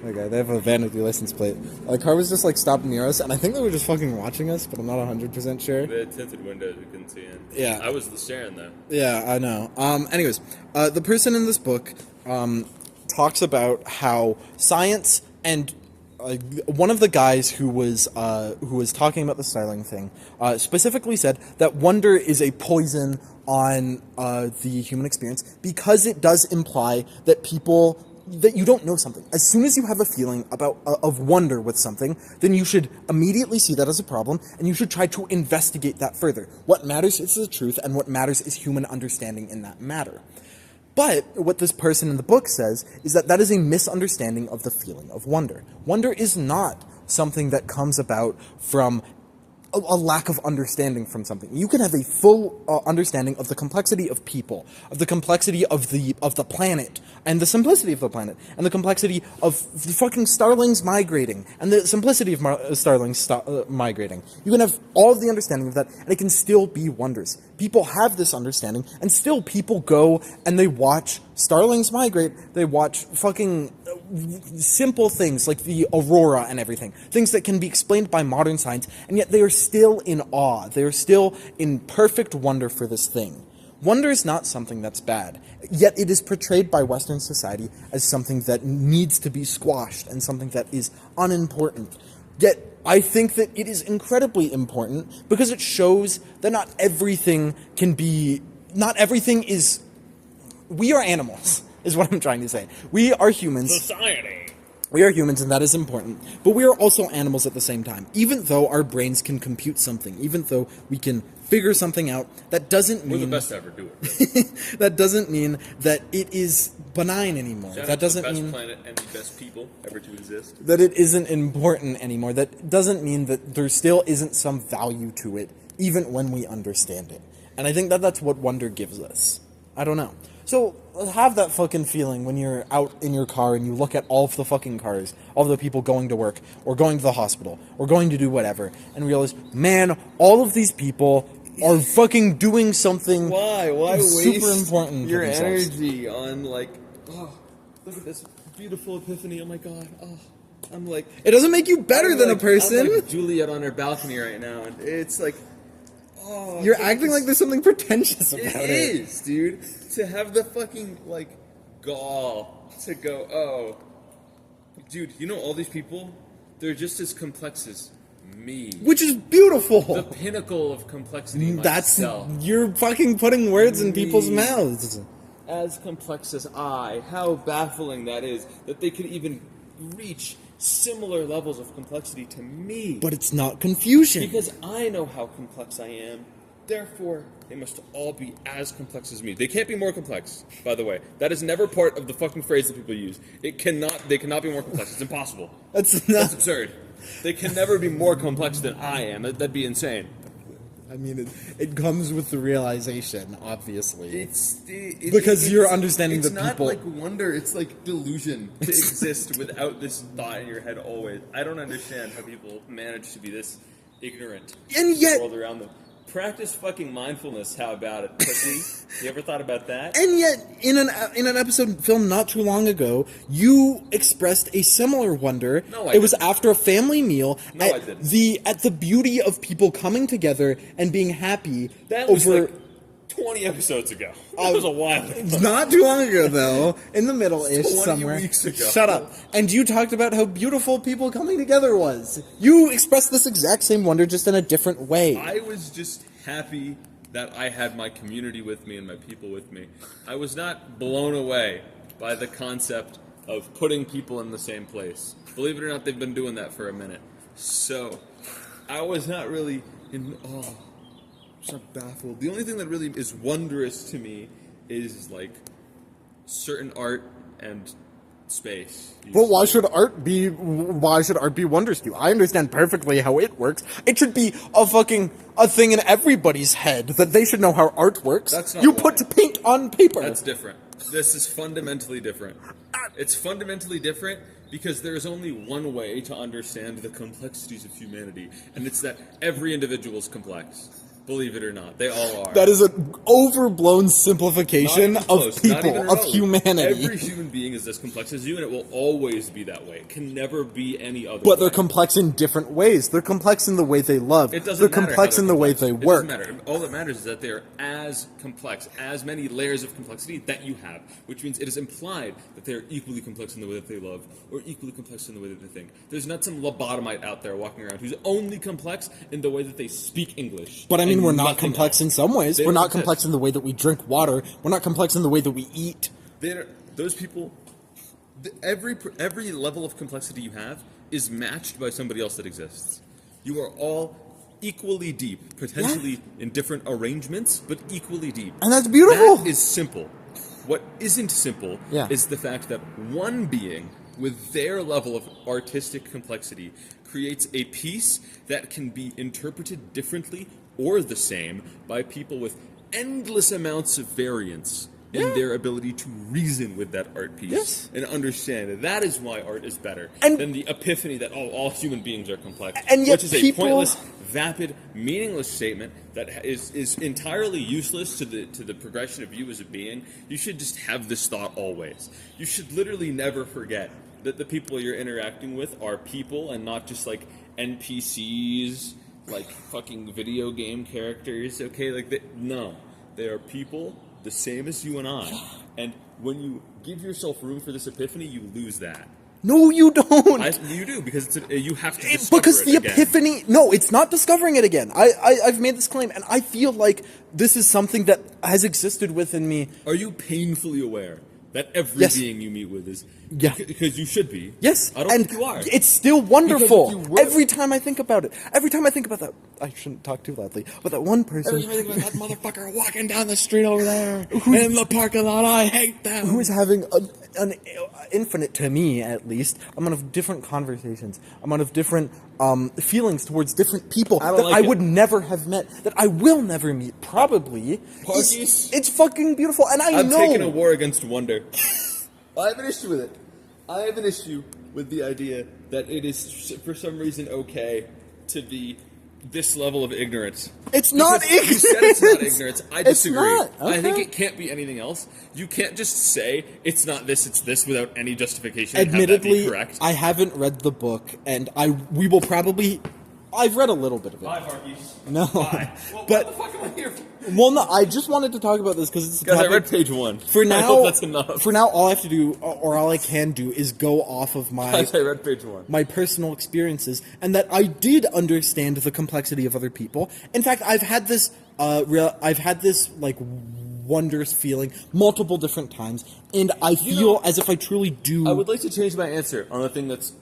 Okay, they have a vanity license plate. The car was just like stopped near us, and I think they were just fucking watching us, but I'm not 100% sure. They had tinted windows, you couldn't see in. Yeah. I was staring though. Yeah, I know. Anyways, the person in this book talks about how science and one of the guys who was talking about the styling thing specifically said that wonder is a poison on the human experience because it does imply that people that you don't know something. As soon as you have a feeling of wonder with something, then you should immediately see that as a problem, and you should try to investigate that further. What matters is the truth, and what matters is human understanding in that matter. But what this person in the book says is that is a misunderstanding of the feeling of wonder. Wonder is not something that comes about from a lack of understanding from something. You can have a full understanding of the complexity of people, of the complexity of the planet, and the simplicity of the planet, and the complexity of the fucking starlings migrating, and the simplicity of starlings migrating. You can have all of the understanding of that, and it can still be wondrous. People have this understanding, and still people go and they watch starlings migrate. They watch fucking simple things like the aurora and everything, things that can be explained by modern science, and yet they are still in awe. They are still in perfect wonder for this thing. Wonder is not something that's bad, yet it is portrayed by Western society as something that needs to be squashed and something that is unimportant. Yet I think that it is incredibly important because it shows that not everything is. We are animals, is what I'm trying to say. We are humans. Society. We are humans, and that is important. But we are also animals at the same time. Even though our brains can compute something, even though we can figure something out, that doesn't mean... We're the best to ever do it. That doesn't mean that it is benign anymore. Shout that doesn't out to the mean... best planet and the best people ever to exist. That it isn't important anymore. That doesn't mean that there still isn't some value to it, even when we understand it. And I think that that's what wonder gives us. I don't know. So, have that fucking feeling when you're out in your car and you look at all of the fucking cars, all of the people going to work, or going to the hospital, or going to do whatever, and realize, man, all of these people are fucking doing something Why super waste important your for themselves. energy on, like, oh, look at this beautiful epiphany, oh my god, oh, I'm like... It doesn't make you better than a person. I'm like Juliet on her balcony right now, and it's like... Oh, You're acting like there's something pretentious about it. It is, dude. To have the fucking, like, gall to go, oh, dude, you know all these people? They're just as complex as me. Which is beautiful. The pinnacle of complexity myself. You're fucking putting words in people's Me. mouths. As complex as I. How baffling that is. That they could even reach similar levels of complexity to me. But it's not confusion. Because I know how complex I am. Therefore, they must all be as complex as me. They can't be more complex, by the way. That is never part of the fucking phrase that people use. They cannot be more complex. It's impossible. That's absurd. They can never be more complex than I am. That'd be insane. I mean, it comes with the realization, obviously. Because you're understanding the people. people. It's not like wonder, it's like delusion to exist without this thought in your head always. I don't understand how people manage to be this ignorant And yet, of the world around them. Practice fucking mindfulness. How about it, pussy? You ever thought about that? And yet, in an episode filmed not too long ago, you expressed a similar wonder. No, I It was didn't. after a family meal No, I didn't. at the beauty of people coming together and being happy That was over. like 20 episodes ago. That was a while ago. Not too long ago, though. In the middle-ish 20 somewhere. weeks ago. Shut up. And you talked about how beautiful people coming together was. You expressed this exact same wonder, just in a different way. I was just happy that I had my community with me and my people with me. I was not blown away by the concept of putting people in the same place. Believe it or not, they've been doing that for a minute. So, I was not really in awe. I'm not baffled. The only thing that really is wondrous to me is, like, certain art and space. But why should art be wondrous to you? I understand perfectly how it works. It should be a thing in everybody's head that they should know how art works. That's not you why. Put paint on paper. That's different. This is fundamentally different. It's fundamentally different because there is only one way to understand the complexities of humanity, and it's that every individual is complex. Believe it or not, they all are. That is an overblown simplification of Not even people, of remotely. humanity. Every human being is as complex as you, and it will always be that way. It can never be any other But way. they're complex in different ways. They're complex in the way they love. It doesn't They're matter complex how in they're the way complex. they work. It doesn't matter. All that matters is that they are as complex, as many layers of complexity that you have, which means it is implied that they are equally complex in the way that they love, or equally complex in the way that they think. There's not some lobotomite out there walking around who's only complex in the way that they speak English. But I mean, and we're not nothing complex else. in some ways. They We're don't not exist. complex in the way that we drink water. We're not complex in the way that we eat. Those people Every level of complexity you have is matched by somebody else that exists. You are all equally deep, potentially in different arrangements, but equally deep. And that's beautiful. That is simple. What isn't simple is the fact that one being with their level of artistic complexity creates a piece that can be interpreted differently or the same by people with endless amounts of variance in their ability to reason with that art piece and understand it. That is why art is better than the epiphany that all human beings are complex, and yet which is a pointless, vapid, meaningless statement that is entirely useless to the progression of you as a being. You should just have this thought always. You should literally never forget that the people you're interacting with are people and not just like NPCs, like fucking video game characters. Okay, no, they are people the same as you and I. And when you give yourself room for this epiphany, you lose that. No, you don't. You do, because you have to discover because the again. epiphany. No, it's not discovering it again. I've made this claim, and I feel like this is something that has existed within me. Are you painfully aware that every being you meet with is... Yeah. Because you should be. Yes. I don't think you are. It's still wonderful. Every time I think about it. Every time I think about that... I shouldn't talk too loudly. But that one person... Every time I think about that motherfucker walking down the street over there in the parking lot, I hate them. Who is having an infinite, to me at least, amount of different conversations, amount of different feelings towards different people I would never have met, that I will never meet, probably. It's fucking beautiful, and I'm taking a war against wonder. I have an issue with it. I have an issue with the idea that it is, for some reason, okay to be this level of ignorance. It's not ignorance. You said it's not ignorance. I disagree. It's not. Okay. I think it can't be anything else. You can't just say it's not this, it's this without any justification. Admittedly, and have that be correct. I haven't read the book, and we will probably... I've read a little bit of it. Bye, Harkeys. No. Bye. Well, but, what the fuck am I here for? Well, no, I just wanted to talk about this because it's a topic. I read page 1. For now, I hope that's enough. For now, all I have to do, or all I can do, is go off of I read page 1. My personal experiences, and that I did understand the complexity of other people. In fact, I've had this, like, wondrous feeling multiple different times, and I feel as if I truly do. I would like to change my answer on the thing that's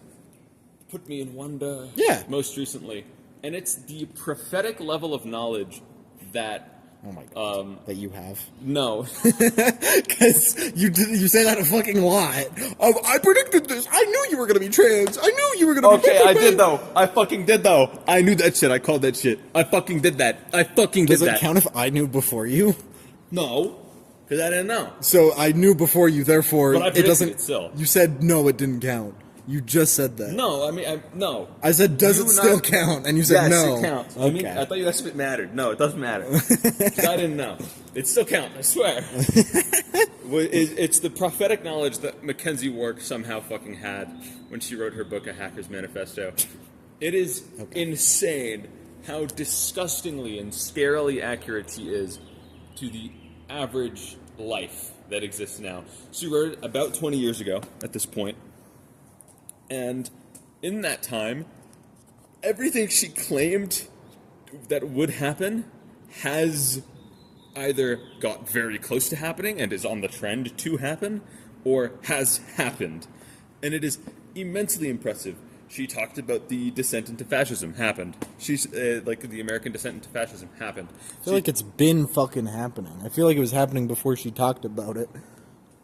put me in wonder most recently. And it's the prophetic level of knowledge that... Oh my god. That you have? No. Because you say that a fucking lot. I predicted this. I knew you were going to be trans. I knew you were going to be... Okay, I did though. I fucking did though. I knew that shit. I called that shit. I fucking did that. I fucking did that. Does it count if I knew before you? No. Because I didn't know. So I knew before you, therefore but I it doesn't... It still. You said no, it didn't count. You just said that. No, I mean, no. I said, does it still count? And you said no. Yes, it counts. Okay. I mean, I thought you asked if it mattered. No, it doesn't matter. 'Cause I didn't know. It still counts, I swear. It's the prophetic knowledge that Mackenzie Wark somehow fucking had when she wrote her book, A Hacker's Manifesto. It is insane how disgustingly and scarily accurate she is to the average life that exists now. She wrote it about 20 years ago at this point. And in that time, everything she claimed that would happen has either got very close to happening and is on the trend to happen, or has happened. And it is immensely impressive. She talked about the descent into fascism happened. She's like the American descent into fascism happened. I feel like it's been fucking happening. I feel like it was happening before she talked about it.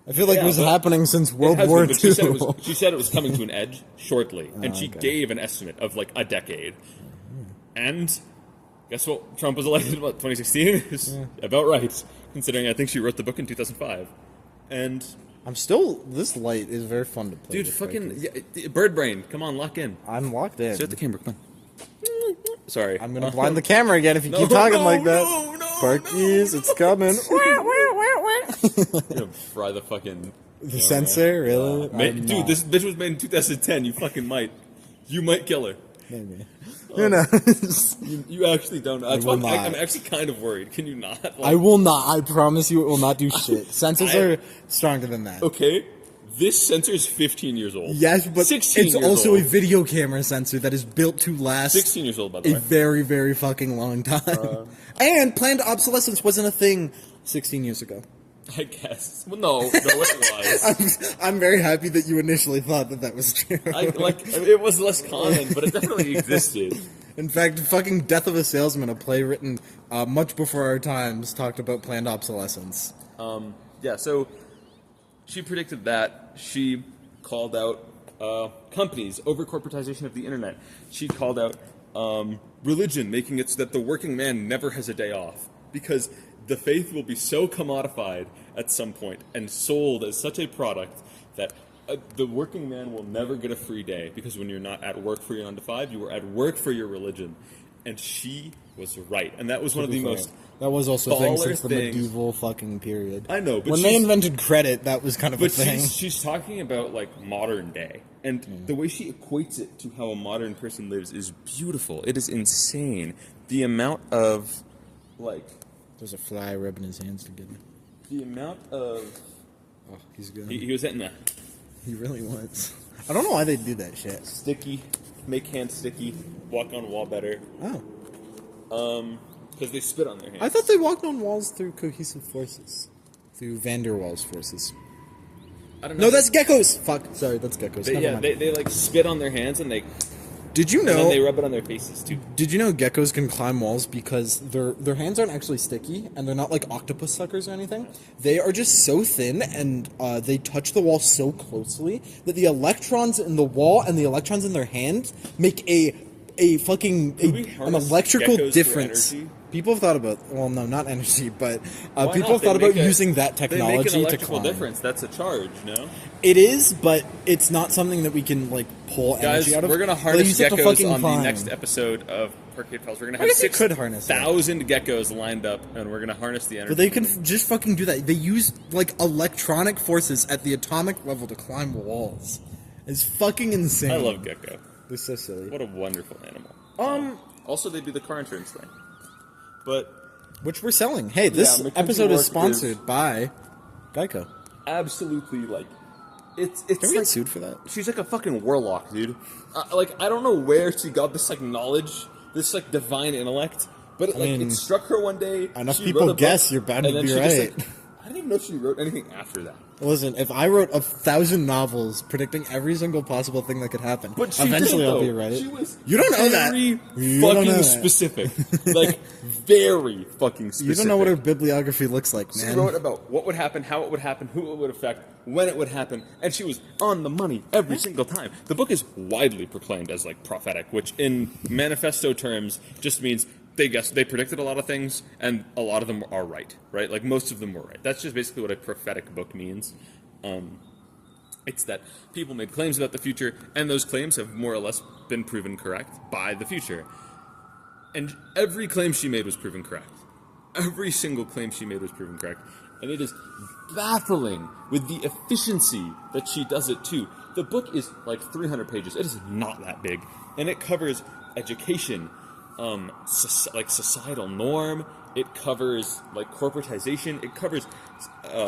I feel like it was happening since World War II. She said it was coming to an edge shortly, and she gave an estimate of like a decade. And guess what? Trump was elected, 2016? Is about right, considering I think she wrote the book in 2005. And this light is very fun to play dude, with. Fucking bird brain. Come on, lock in. I'm locked in. Stare at the camera, come on. Sorry. I'm gonna blind the camera again if you keep talking like that. Parkies, it's coming. You're gonna fry the fucking... The sensor, really? Dude, this bitch was made in 2010. You fucking might. You might kill her. Maybe. Who knows? You actually don't know. That's why I'm actually kind of worried. Can you not? Like, I will not. I promise you it will not do shit. Sensors are stronger than that. Okay. This sensor is 15 years old. Yes, but it's also a video camera sensor that is built to last 16 years old, by the way. A very, very fucking long time. And planned obsolescence wasn't a thing 16 years ago. I guess. Well, no, it was. I'm very happy that you initially thought that was true. It was less common, but it definitely existed. In fact, fucking Death of a Salesman, a play written much before our times, talked about planned obsolescence. Yeah, so she predicted that. She called out companies, over-corporatization of the internet. She called out religion, making it so that the working man never has a day off. Because the faith will be so commodified at some point and sold as such a product that the working man will never get a free day. Because when you're not at work for your 9 to 5, you are at work for your religion. And she was right. And that was one of the most... That was also a thing since the things. medieval fucking period. I know, but when they invented credit, that was kind of a thing. But she's talking about, like, modern day. And the way she equates it to how a modern person lives is beautiful. It is insane. The amount of, like... There's a fly rubbing his hands together. The amount of... Oh, he's good. He was hitting that. He really was. I don't know why they do that shit. Sticky. Make hands sticky. Walk on wall better. Oh. Because they spit on their hands. I thought they walked on walls through cohesive forces. Through Van der Waals forces. I don't know. No, that's geckos! Fuck. Sorry, that's geckos. They like spit on their hands and they... Did you know? And then they rub it on their faces too. Did you know geckos can climb walls because their hands aren't actually sticky and they're not like octopus suckers or anything? They are just so thin and they touch the wall so closely that the electrons in the wall and the electrons in their hand make an electrical difference. People have thought about, well, no, not energy, but people have thought about using that technology to climb. They make an electrical difference. That's a charge, no? It is, but it's not something that we can, like, pull energy out of. We're going to harness geckos on the next episode of Parkade Pals. We're going to have 6,000 geckos lined up, and we're going to harness the energy. But they can just fucking do that. They use, like, electronic forces at the atomic level to climb walls. It's fucking insane. I love gecko. They're so silly. What a wonderful animal. Also, they do the car insurance thing. But which we're selling. Hey, this episode is sponsored by Geico. Absolutely, like it's. Can we like, get sued for that? She's like a fucking warlock, dude. I don't know where she got this like knowledge, this like divine intellect, but it struck her one day. Enough people guess you're bound to be right. I didn't even know she wrote anything after that. Listen, if I wrote 1,000 novels predicting every single possible thing that could happen, but eventually I'll be right. She was you don't know that. Fucking specific. Like, very fucking specific. You don't know what her bibliography looks like, man. She wrote about what would happen, how it would happen, who it would affect, when it would happen, and she was on the money every single time. The book is widely proclaimed as, like, prophetic, which in manifesto terms just means they predicted a lot of things, and a lot of them are right? Like, most of them were right. That's just basically what a prophetic book means. It's that people made claims about the future, and those claims have more or less been proven correct by the future. And every claim she made was proven correct. Every single claim she made was proven correct. And it is baffling with the efficiency that she does it, too. The book is, like, 300 pages. It is not that big. And it covers education, like societal norm. It covers like corporatization. It covers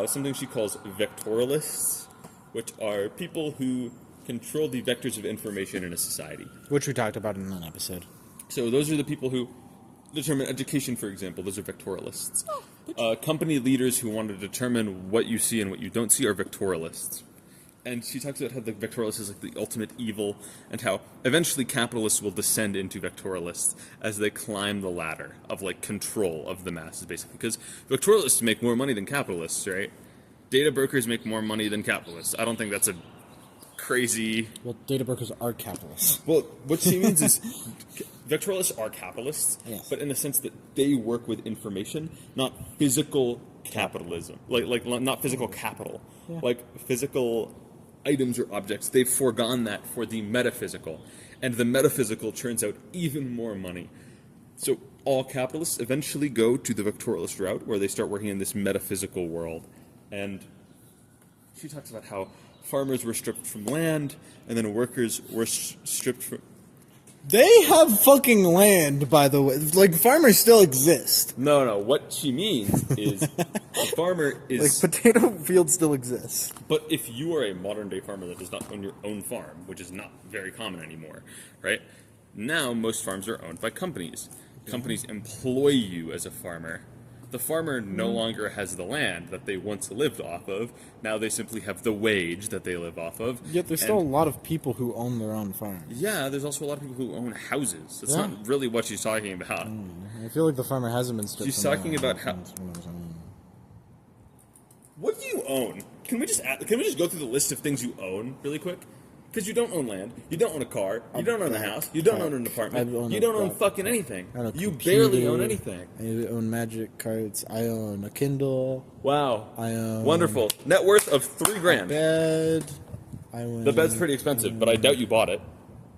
something she calls vectorialists, which are people who control the vectors of information in a society, which we talked about in an episode. So those are the people who determine education, for example. Those are vectorialists. Company leaders who want to determine what you see and what you don't see are vectorialists. And she talks about how the vectorialist is like the ultimate evil, and how eventually capitalists will descend into vectorialists as they climb the ladder of like control of the masses, basically. Because vectorialists make more money than capitalists, right? Data brokers make more money than capitalists. I don't think that's a crazy... Well, data brokers are capitalists. Well, what she means is vectorialists are capitalists, yes, but in the sense that they work with information, not physical capitalism. Like not physical capital. Yeah. Like physical items or objects. They've foregone that for the metaphysical. And the metaphysical churns out even more money. So all capitalists eventually go to the vectorialist route, where they start working in this metaphysical world. And she talks about how farmers were stripped from land, and then workers were stripped from... They have fucking land, by the way. Like, farmers still exist. No. What she means is a farmer is... Like, potato fields still exist. But if you are a modern-day farmer that does not own your own farm, which is not very common anymore, right? Now, most farms are owned by companies. Companies employ you as a farmer the farmer no longer has the land that they once lived off of. Now they simply have the wage that they live off of. Yet there's still a lot of people who own their own farms. Yeah, there's also a lot of people who own houses. That's Yeah. not really what she's talking about. I feel like the farmer hasn't been stripped. She's talking about how... What do you own? Can we just go through the list of things you own really quick? Because you don't own land, you don't own a car, you don't own a house, you don't own an apartment, you don't own fucking anything. You barely own anything. I own magic cards. I own a Kindle. Wow. I own wonderful. Net worth of $3,000. Bed. I own. The bed's pretty expensive, but I doubt you bought it.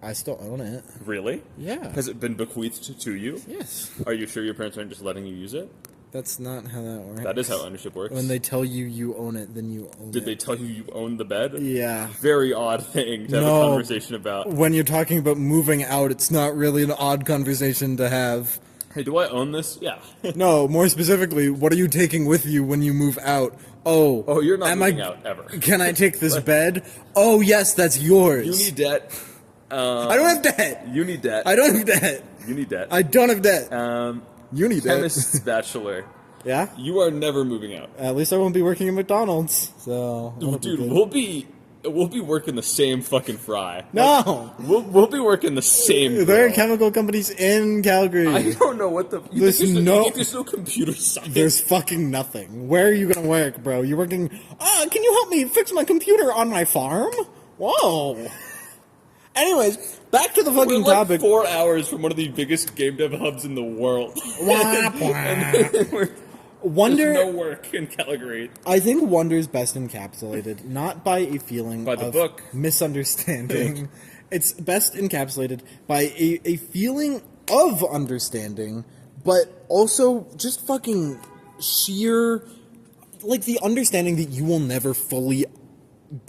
I still own it. Really? Yeah. Has it been bequeathed to you? Yes. Are you sure your parents aren't just letting you use it? That's not how that works. That is how ownership works. When they tell you you own it, then you own it. Did they tell you you own the bed? Yeah. Very odd thing to have a conversation about. When you're talking about moving out, it's not really an odd conversation to have. Hey, do I own this? Yeah. No, more specifically, what are you taking with you when you move out? Oh, you're not moving out ever. Can I take this bed? Oh, yes, that's yours. You need debt. I don't have debt. You need debt. I don't have debt. You need debt. I don't have debt. You need debt. Chemist's bachelor. Yeah? You are never moving out. At least I won't be working at McDonald's. So, dude, we'll be working the same fucking fry. No, we'll be working the same. There are chemical companies in Calgary. I don't know what the. There's no computer science. There's fucking nothing. Where are you gonna work, bro? You're working. Can you help me fix my computer on my farm? Whoa. Anyways, back to the fucking We're like topic. 4 hours from one of the biggest game dev hubs in the world. Wonder. There's no work in Calgary. I think wonder is best encapsulated not by a feeling of book. misunderstanding. It's best encapsulated by a feeling of understanding, but also just fucking sheer, like, the understanding that you will never fully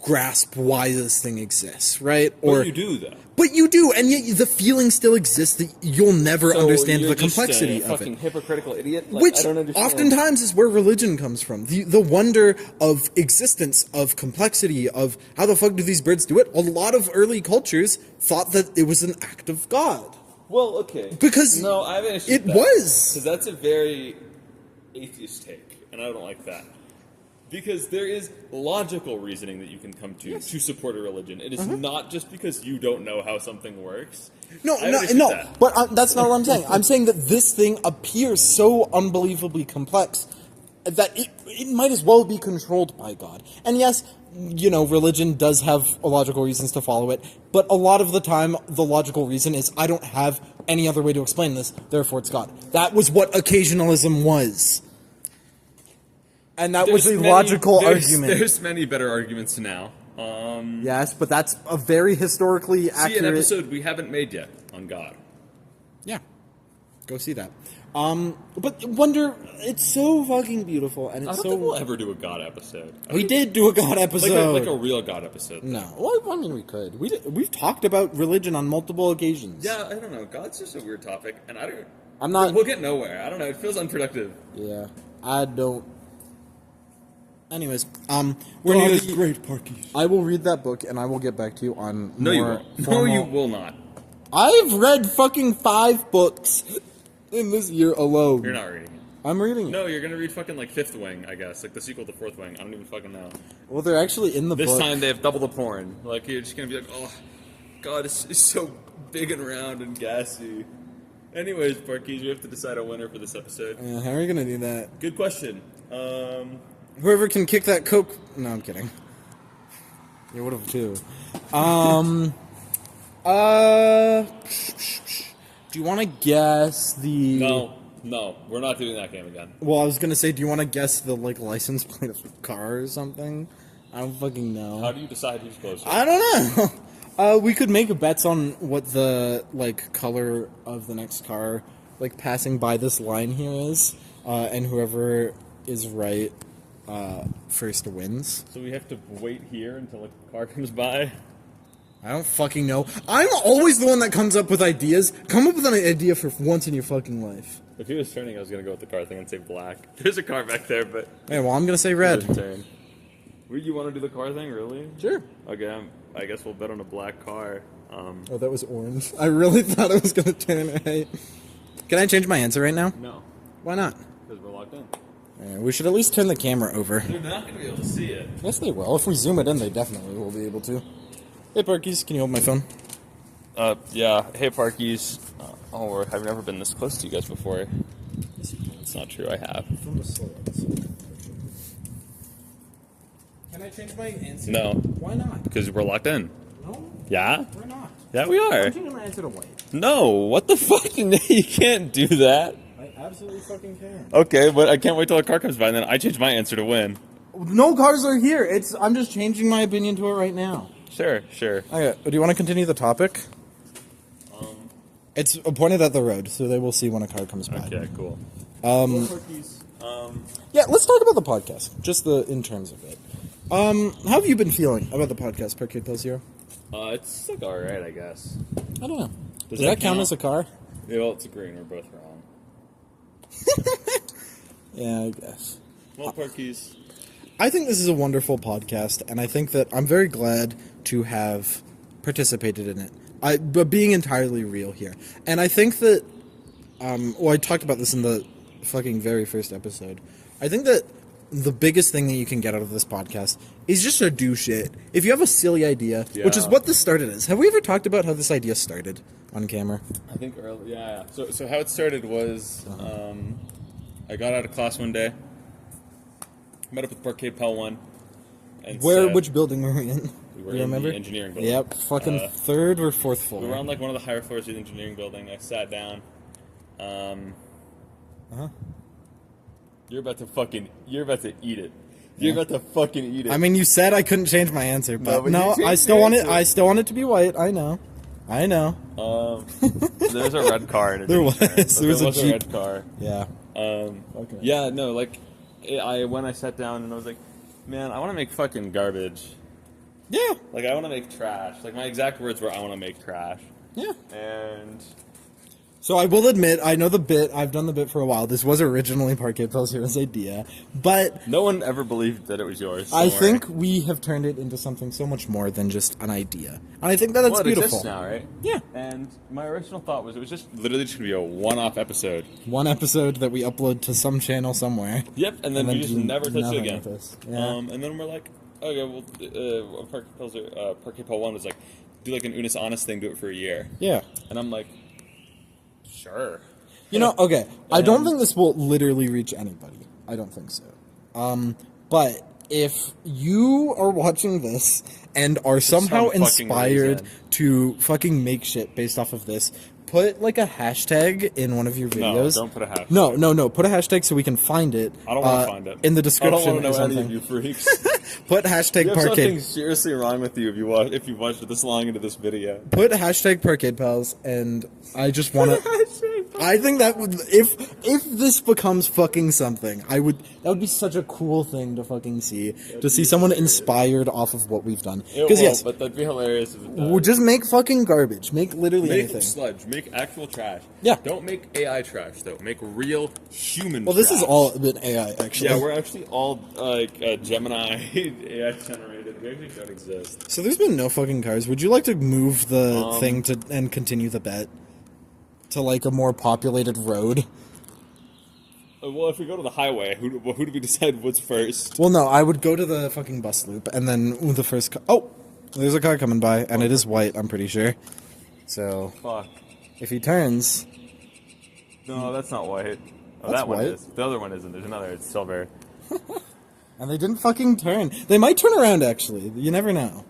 grasp why this thing exists, right? Or you do, though. But you do, and yet the feeling still exists that you'll never understand the complexity just a of fucking it. hypocritical idiot. Like, Which I don't understand. oftentimes is where religion comes from. The wonder of existence, of complexity, of how the fuck do these birds do it? A lot of early cultures thought that it was an act of God. Well, okay. Because no, I have an issue it with that. was. Because that's a very atheist take, and I don't like that. Because there is logical reasoning that you can come to support a religion. It is not just because you don't know how something works. No. But that's not what I'm saying. I'm saying that this thing appears so unbelievably complex that it might as well be controlled by God. And yes, religion does have logical reasons to follow it, but a lot of the time, the logical reason is I don't have any other way to explain this, therefore it's God. That was what occasionalism was. And that was a logical argument. There's many better arguments now. Yes, but that's a very historically accurate... See an episode we haven't made yet on God. Yeah. Go see that. But Wonder, it's so fucking beautiful, and it's I don't think we'll ever do a God episode. We did do a God episode. Like a real God episode. No. Well, I mean, we could. We've talked about religion on multiple occasions. Yeah, I don't know. God's just a weird topic, and I'm not... We'll get nowhere. I don't know. It feels unproductive. Yeah. I don't... Anyways, we're gonna do great Parkies. I will read that book and I will get back to you on. No, you won't. No, you will not. I've read fucking 5 books in this year alone. You're not reading it. I'm reading it. No, you're gonna read fucking like Fifth Wing, I guess, like the sequel to Fourth Wing. I don't even fucking know. Well, they're actually in the book. This time they have double the porn. Like you're just gonna be like, oh, God, it's so big and round and gassy. Anyways, Parkies, we have to decide a winner for this episode. How are you gonna do that? Good question. Whoever can kick that Coke... No, I'm kidding. You would have too. Do you want to guess the... No, we're not doing that game again. Well, I was going to say, do you want to guess the, license plate of a car or something? I don't fucking know. How do you decide who's closer? I don't know. We could make bets on what the, color of the next car, passing by this line here is, and whoever is right... first wins. So we have to wait here until a car comes by? I don't fucking know. I'm always the one that comes up with ideas. Come up with an idea for once in your fucking life. If he was turning, I was going to go with the car thing and say black. There's a car back there, but... Hey, well, I'm going to say red. Turn. You want to do the car thing, really? Sure. Okay, I guess we'll bet on a black car. Oh, that was orange. I really thought it was going to turn right. Can I change my answer right now? No. Why not? Because we're locked in. We should at least turn the camera over. They're not going to be able to see it. Yes, they will. If we zoom it in, they definitely will be able to. Hey, Parkies, can you hold my phone? Yeah. Hey, Parkies. I've never been this close to you guys before. It's not true, I have. Can I change my answer? No. Why not? Because we're locked in. No, Yeah? we're not. Yeah, we are. I'm changing my answer to white. No, what the fuck? You can't do that. I absolutely fucking can. Okay, but I can't wait till a car comes by, and then I change my answer to win. No cars are here. I'm just changing my opinion to it right now. Sure. Okay, do you want to continue the topic? It's pointed at the road, so they will see when a car comes by. Okay, cool. Yeah, let's talk about the podcast, just in terms of it. How have you been feeling about the podcast, Parkade Pal Zero? It's like alright, I guess. I don't know. Does that that count count? as a car? Yeah, well, it's a green. We're both wrong. Yeah, I guess. Well, Parkies. I think this is a wonderful podcast, and I think that I'm very glad to have participated in it. But being entirely real here. And I think that, I talked about this in the fucking very first episode. I think that the biggest thing that you can get out of this podcast is just to do shit. If you have a silly idea, which is what this started as. Have we ever talked about how this idea started on camera? I think early, yeah. So how it started was, I got out of class one day, met up with Parkade Pal 1. And Which building were we in? We were You in remember? the engineering building. Yep, fucking third or fourth floor. We were on like one of the higher floors of the engineering building. I sat down. You're about to eat it. You're about to fucking eat it. I mean, you said I couldn't change my answer, but but no, you changed I still your want it. answer. I still want it to be white. I know. There's a red car in it. There was. There was a a Jeep. red car. Yeah. Okay. Yeah, no, like, when I sat down and I was like, man, I want to make fucking garbage. Yeah. Like, I want to make trash. Like, my exact words were, I want to make trash. Yeah. And So I will admit, I know the bit. I've done the bit for a while. This was originally Parkade Pal Zero's idea, but no one ever believed that it was yours. I don't worry. think we have turned it into something so much more than just an idea, and I think that that's Well, it beautiful. exists now, right? Yeah. And my original thought was it was just literally just going to be a one-off episode. One episode that we upload to some channel somewhere. Yep, and then we just do never touched it nothing again. with this. Yeah. And then we're like, okay, well, Parkade Pal 1 was like, do like an Unis Honest thing, do it for a year. Yeah. And I'm like, sure. You know, okay, I don't think this will literally reach anybody. I don't think so. But if you are watching this and are somehow some fucking inspired reason. to fucking make shit based off of this, put like a hashtag in one of your videos. No, don't put a hashtag. No. Put a hashtag so we can find it. I don't want to find it. In the I description don't or want to know any something. of you freaks. Put hashtag You have something Parkade. seriously wrong with you if you watched this long into this video. Put hashtag Parkade Pals, and I just want to. I think that would if this becomes fucking something, that would be such a cool thing to fucking see. To see someone inspired off of what we've done. It Because won't, yes, but that'd be hilarious if it does. we'll just make fucking garbage. Make literally Make anything. sludge. Make actual trash. Yeah. Don't make AI trash though. Make real human. Well, this trash. is all a bit AI actually. Yeah, we're actually all like Gemini AI generated. We actually don't exist. So there's been no fucking cars. Would you like to move the thing and continue the bet to like a more populated road? Well, if we go to the highway, who do we decide what's first? Well, no, I would go to the fucking bus loop and then the first car. Oh, there's a car coming by and it is white. I'm pretty sure. So Fuck. if he turns, No, that's not white. Oh, That's that one white. is. The other one isn't. There's another. It's silver. and they didn't fucking turn. They might turn around. Actually, you never know.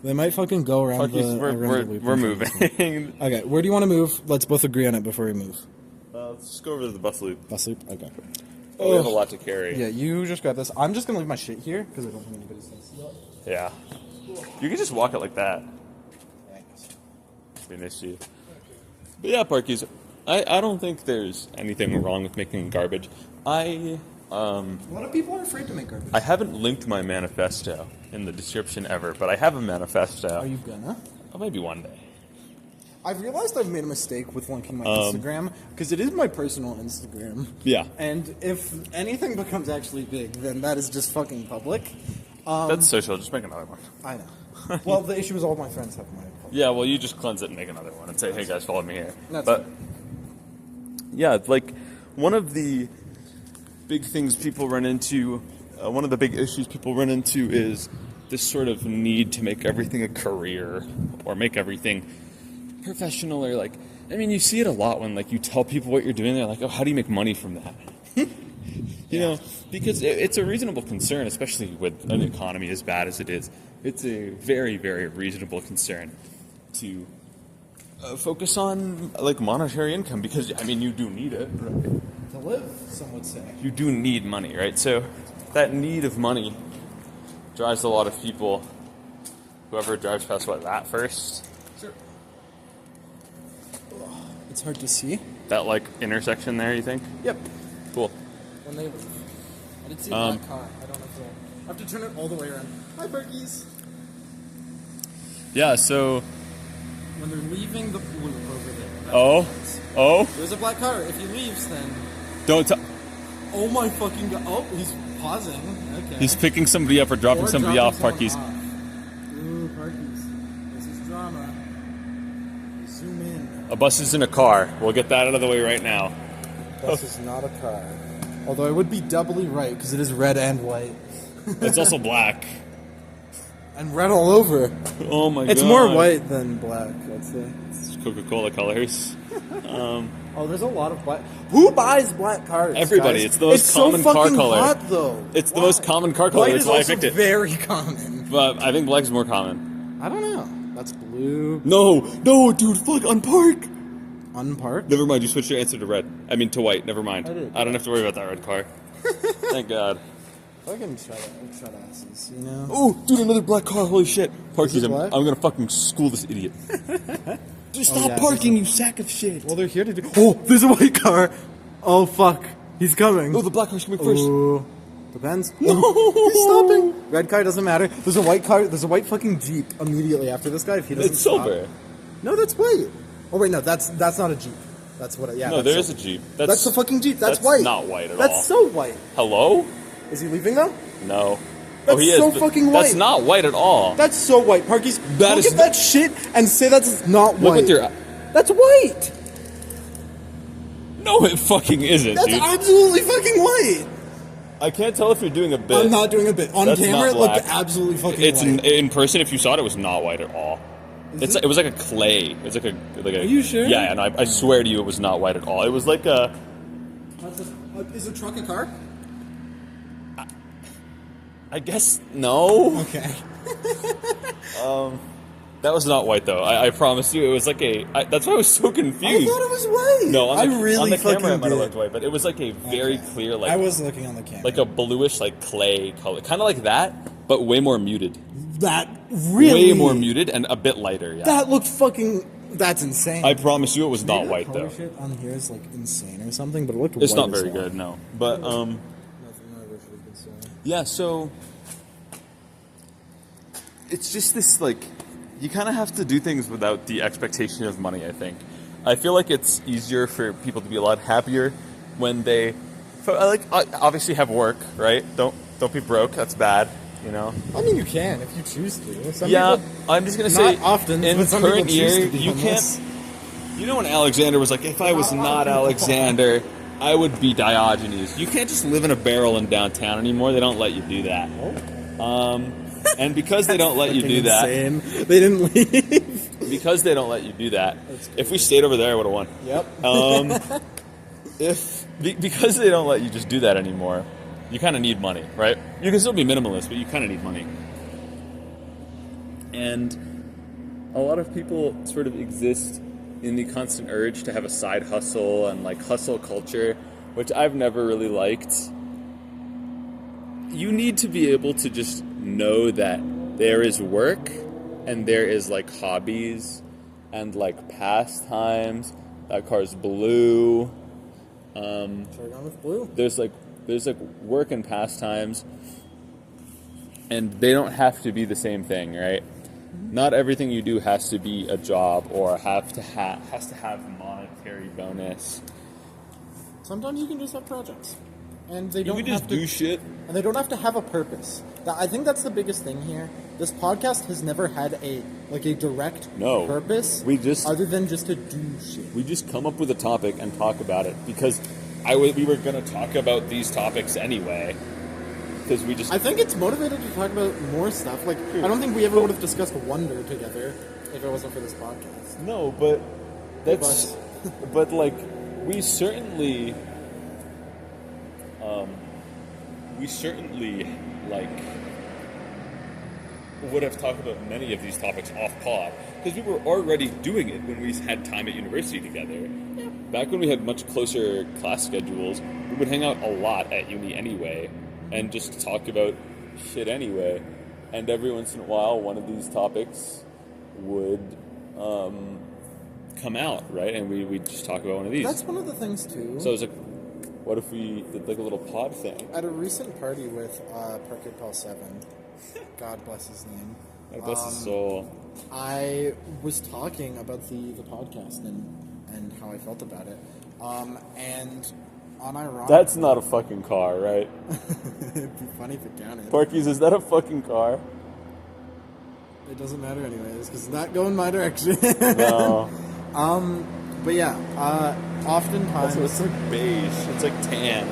They might fucking go around Fuck the. you. around the loop We're and moving. fucking- Okay, where do you want to move? Let's both agree on it before we move. Let's just go over to the bus loop. Bus loop. Okay. Oh, we have a lot to carry. Yeah, you just grab this. I'm just gonna leave my shit here because I don't think anybody's gonna see it. Yeah. You can just walk it like that. It'd be an issue. But yeah, Parkies, I don't think there's anything wrong with making garbage. A lot of people are afraid to make garbage. I haven't linked my manifesto in the description ever, but I have a manifesto. Are you gonna? Oh, maybe one day. I've realized I've made a mistake with linking my Instagram because it is my personal Instagram. Yeah. And if anything becomes actually big, then that is just fucking public. That's social. Just make another one. I know. Well, the issue is all my friends have my public. Yeah, well, you just cleanse it and make another one and say, hey, guys, follow me here. That's but, yeah, like, one of the big things people run into, one of the big issues people run into is this sort of need to make everything a career or make everything professional, or like, I mean, you see it a lot when like you tell people what you're doing, they're like, oh, how do you make money from that? You know, because it's a reasonable concern, especially with an economy as bad as it is. It's a very, very reasonable concern to focus on like monetary income, because I mean, you do need it, right? To live, some would say. You do need money, right? So that need of money drives a lot of people. Whoever drives past that first? Sure. It's hard to see. That like intersection there, you think? Yep. Cool. When they leave. I didn't see a black car. I don't know if I have to turn it all the way around. Hi, Berkies. Yeah, so When they're leaving the pool over there. Oh? There's a black car. If he leaves, then... Don't tell. Oh my fucking god. Oh, he's pausing. Okay. He's picking somebody up or dropping somebody off, Parkies. Ooh, Parkies. This is drama. Zoom in. A bus is in a car. We'll get that out of the way right now. Bus is not a car. Although I would be doubly right, because it is red and white. It's also black. And red all over. Oh my god. It's more white than black, I'd say. It's Coca-Cola colors. Oh, there's a lot of black. Who buys black cars? Everybody. Guys? It's the most common so car fucking color. Hot, though. It's the most common car color. White That's is why I also picked it. very common. But I think black is more common. I don't know. That's blue. No, dude, fuck, unpark. Unparked? Never mind, you switched your answer to red. I mean to white, never mind. I did. I don't have to worry about that red car. Thank God. Fucking shut asses, you know? Oh, dude, another black car, holy shit. Parkies, I'm black? gonna fucking school this idiot. Just stop yeah, parking, you sack of shit. Well, they're here to do... Oh, there's a white car. Oh, fuck. He's coming. Oh, the black car's coming first. Ooh. Depends. No! He's stopping. Red car doesn't matter. There's a white car. There's a white fucking Jeep immediately after this guy. If he doesn't It's stop. silver. No, that's white. Oh, wait, no, that's not a Jeep. That's what. Yeah. No, that's there is silver. a Jeep. That's the fucking Jeep. That's white. Not white at all. That's so white. Hello? Is he leaving though? No. That's he is. so but fucking white. That's not white at all. That's so white. Parkies, That look is at that shit and say that's not Look white. with your... That's white. No, it fucking isn't, That's dude. absolutely fucking white. I can't tell if you're doing a bit. I'm not doing a bit. On That's camera, it not looked black. absolutely fucking It's white. in person. If you saw it, it was not white at all. It was like a clay. It was like a. Are you sure? Yeah, and I swear to you, it was not white at all. It was like a. Is a truck a car? I guess no. Okay. That was not white though. I promise you, it was like a. That's why I was so confused. I thought it was white. No, on the, I really on the fucking camera it might have did. looked white, but it was like a very clear, like I was looking on the camera. like a bluish, like clay color, kind of like that, but way more muted. That really Way more muted and a bit lighter. Yeah. That looked fucking. That's insane. I promise you, it was not Maybe white the color though. shit on here is like insane or something, but it looked. It's white not as very hell. good, no. But Nothing ever should have been saying. yeah, so it's just this like you kind of have to do things without the expectation of money. I think. I feel like it's easier for people to be a lot happier when they like obviously have work, right? Don't be broke. That's bad, you know. I mean, you can if you choose to. Some Yeah, people, I'm just gonna say not often. in but some current people choose year to be you homeless. can't. You know when Alexander was like, if I was not Alexander, I would be Diogenes. You can't just live in a barrel in downtown anymore. They don't let you do that. And because they don't let you do that, Insane. They didn't leave. because they don't let you do that, if we stayed over there, I would have won. Yep. Because they don't let you just do that anymore, you kind of need money, right? You can still be minimalist, but you kind of need money. And a lot of people sort of exist in the constant urge to have a side hustle and like hustle culture, which I've never really liked. You need to be able to just know that there is work and there is like hobbies and like pastimes. That car's blue. Turn on with blue. There's like work and pastimes, and they don't have to be the same thing, right? Not everything you do has to be a job or has to have monetary bonus. Sometimes you can just have projects, and they You don't can have just to do shit. And they don't have to have a purpose. I think that's the biggest thing here. This podcast has never had a direct purpose. We just other than just to do shit. we just come up with a topic and talk about it because we were gonna talk about these topics anyway, because we just. I think it's motivated to talk about more stuff. Like, I don't think we ever would have discussed Wonder together if it wasn't for this podcast. No, but that's. But like, we certainly like would have talked about many of these topics off pod because we were already doing it when we had time at university together. Yeah. Back when we had much closer class schedules, we would hang out a lot at uni anyway and just talk about shit anyway. And every once in a while, one of these topics would come out, right? And we'd just talk about one of these. That's one of the things too. So it was like, what if we did like a little pod thing? At a recent party with Parkade Pal 7, God bless his name. God bless his soul. I was talking about the podcast and how I felt about it. And unironically... That's not a fucking car, right? It'd be funny if it counted. Parkies, is that a fucking car? It doesn't matter anyways, because it's not going my direction. No. But yeah, oftentimes... Also, it's like beige. It's like tan.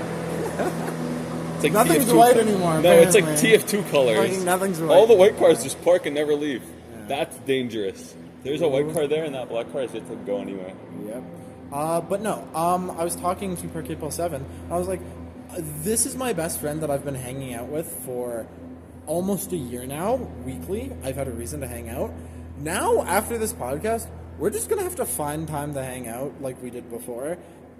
It's like nothing's TF2 white anymore, No, it's like apparently. TF2 colors. Fucking nothing's white. All the white cars just park and never leave. Yeah. That's dangerous. There's a white car there and that black car is it to go anywhere. Yep. But no, I was talking to Parkade Pal 7, I was like, this is my best friend that I've been hanging out with for almost a year now, weekly. I've had a reason to hang out. Now, after this podcast, we're just going to have to find time to hang out like we did before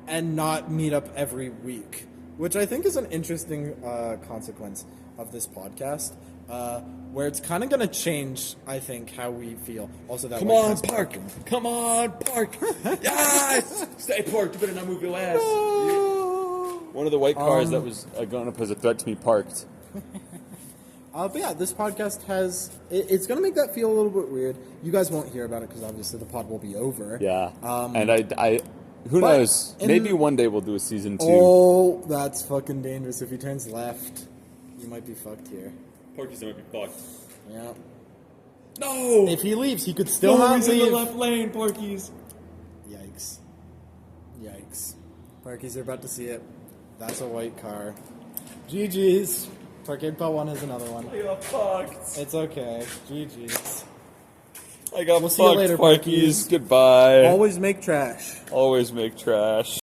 and not meet up every week, which I think is an interesting consequence of this podcast, where it's kind of going to change, I think, how we feel. Also, that Come on, Park! Come on, Park! Yes! Stay parked. You better not move your ass. No! One of the white cars that was going to pose a threat to me parked. But yeah, this podcast it's going to make that feel a little bit weird. You guys won't hear about it because obviously the pod will be over. Yeah. And I who knows? Maybe one day we'll do a season 2. Oh, that's fucking dangerous. If he turns left, you might be fucked here. Parkies might be fucked. Yeah. No! If he leaves, he could still not he's leave. in the left lane, Parkies. Yikes. Yikes. Parkies are about to see it. That's a white car. GG's. Parkade Pal 1 is another one. I got fucked. It's okay. GG's. I got We'll see you fucked, later, Parkies. Parkies. Goodbye. Always make trash. Always make trash.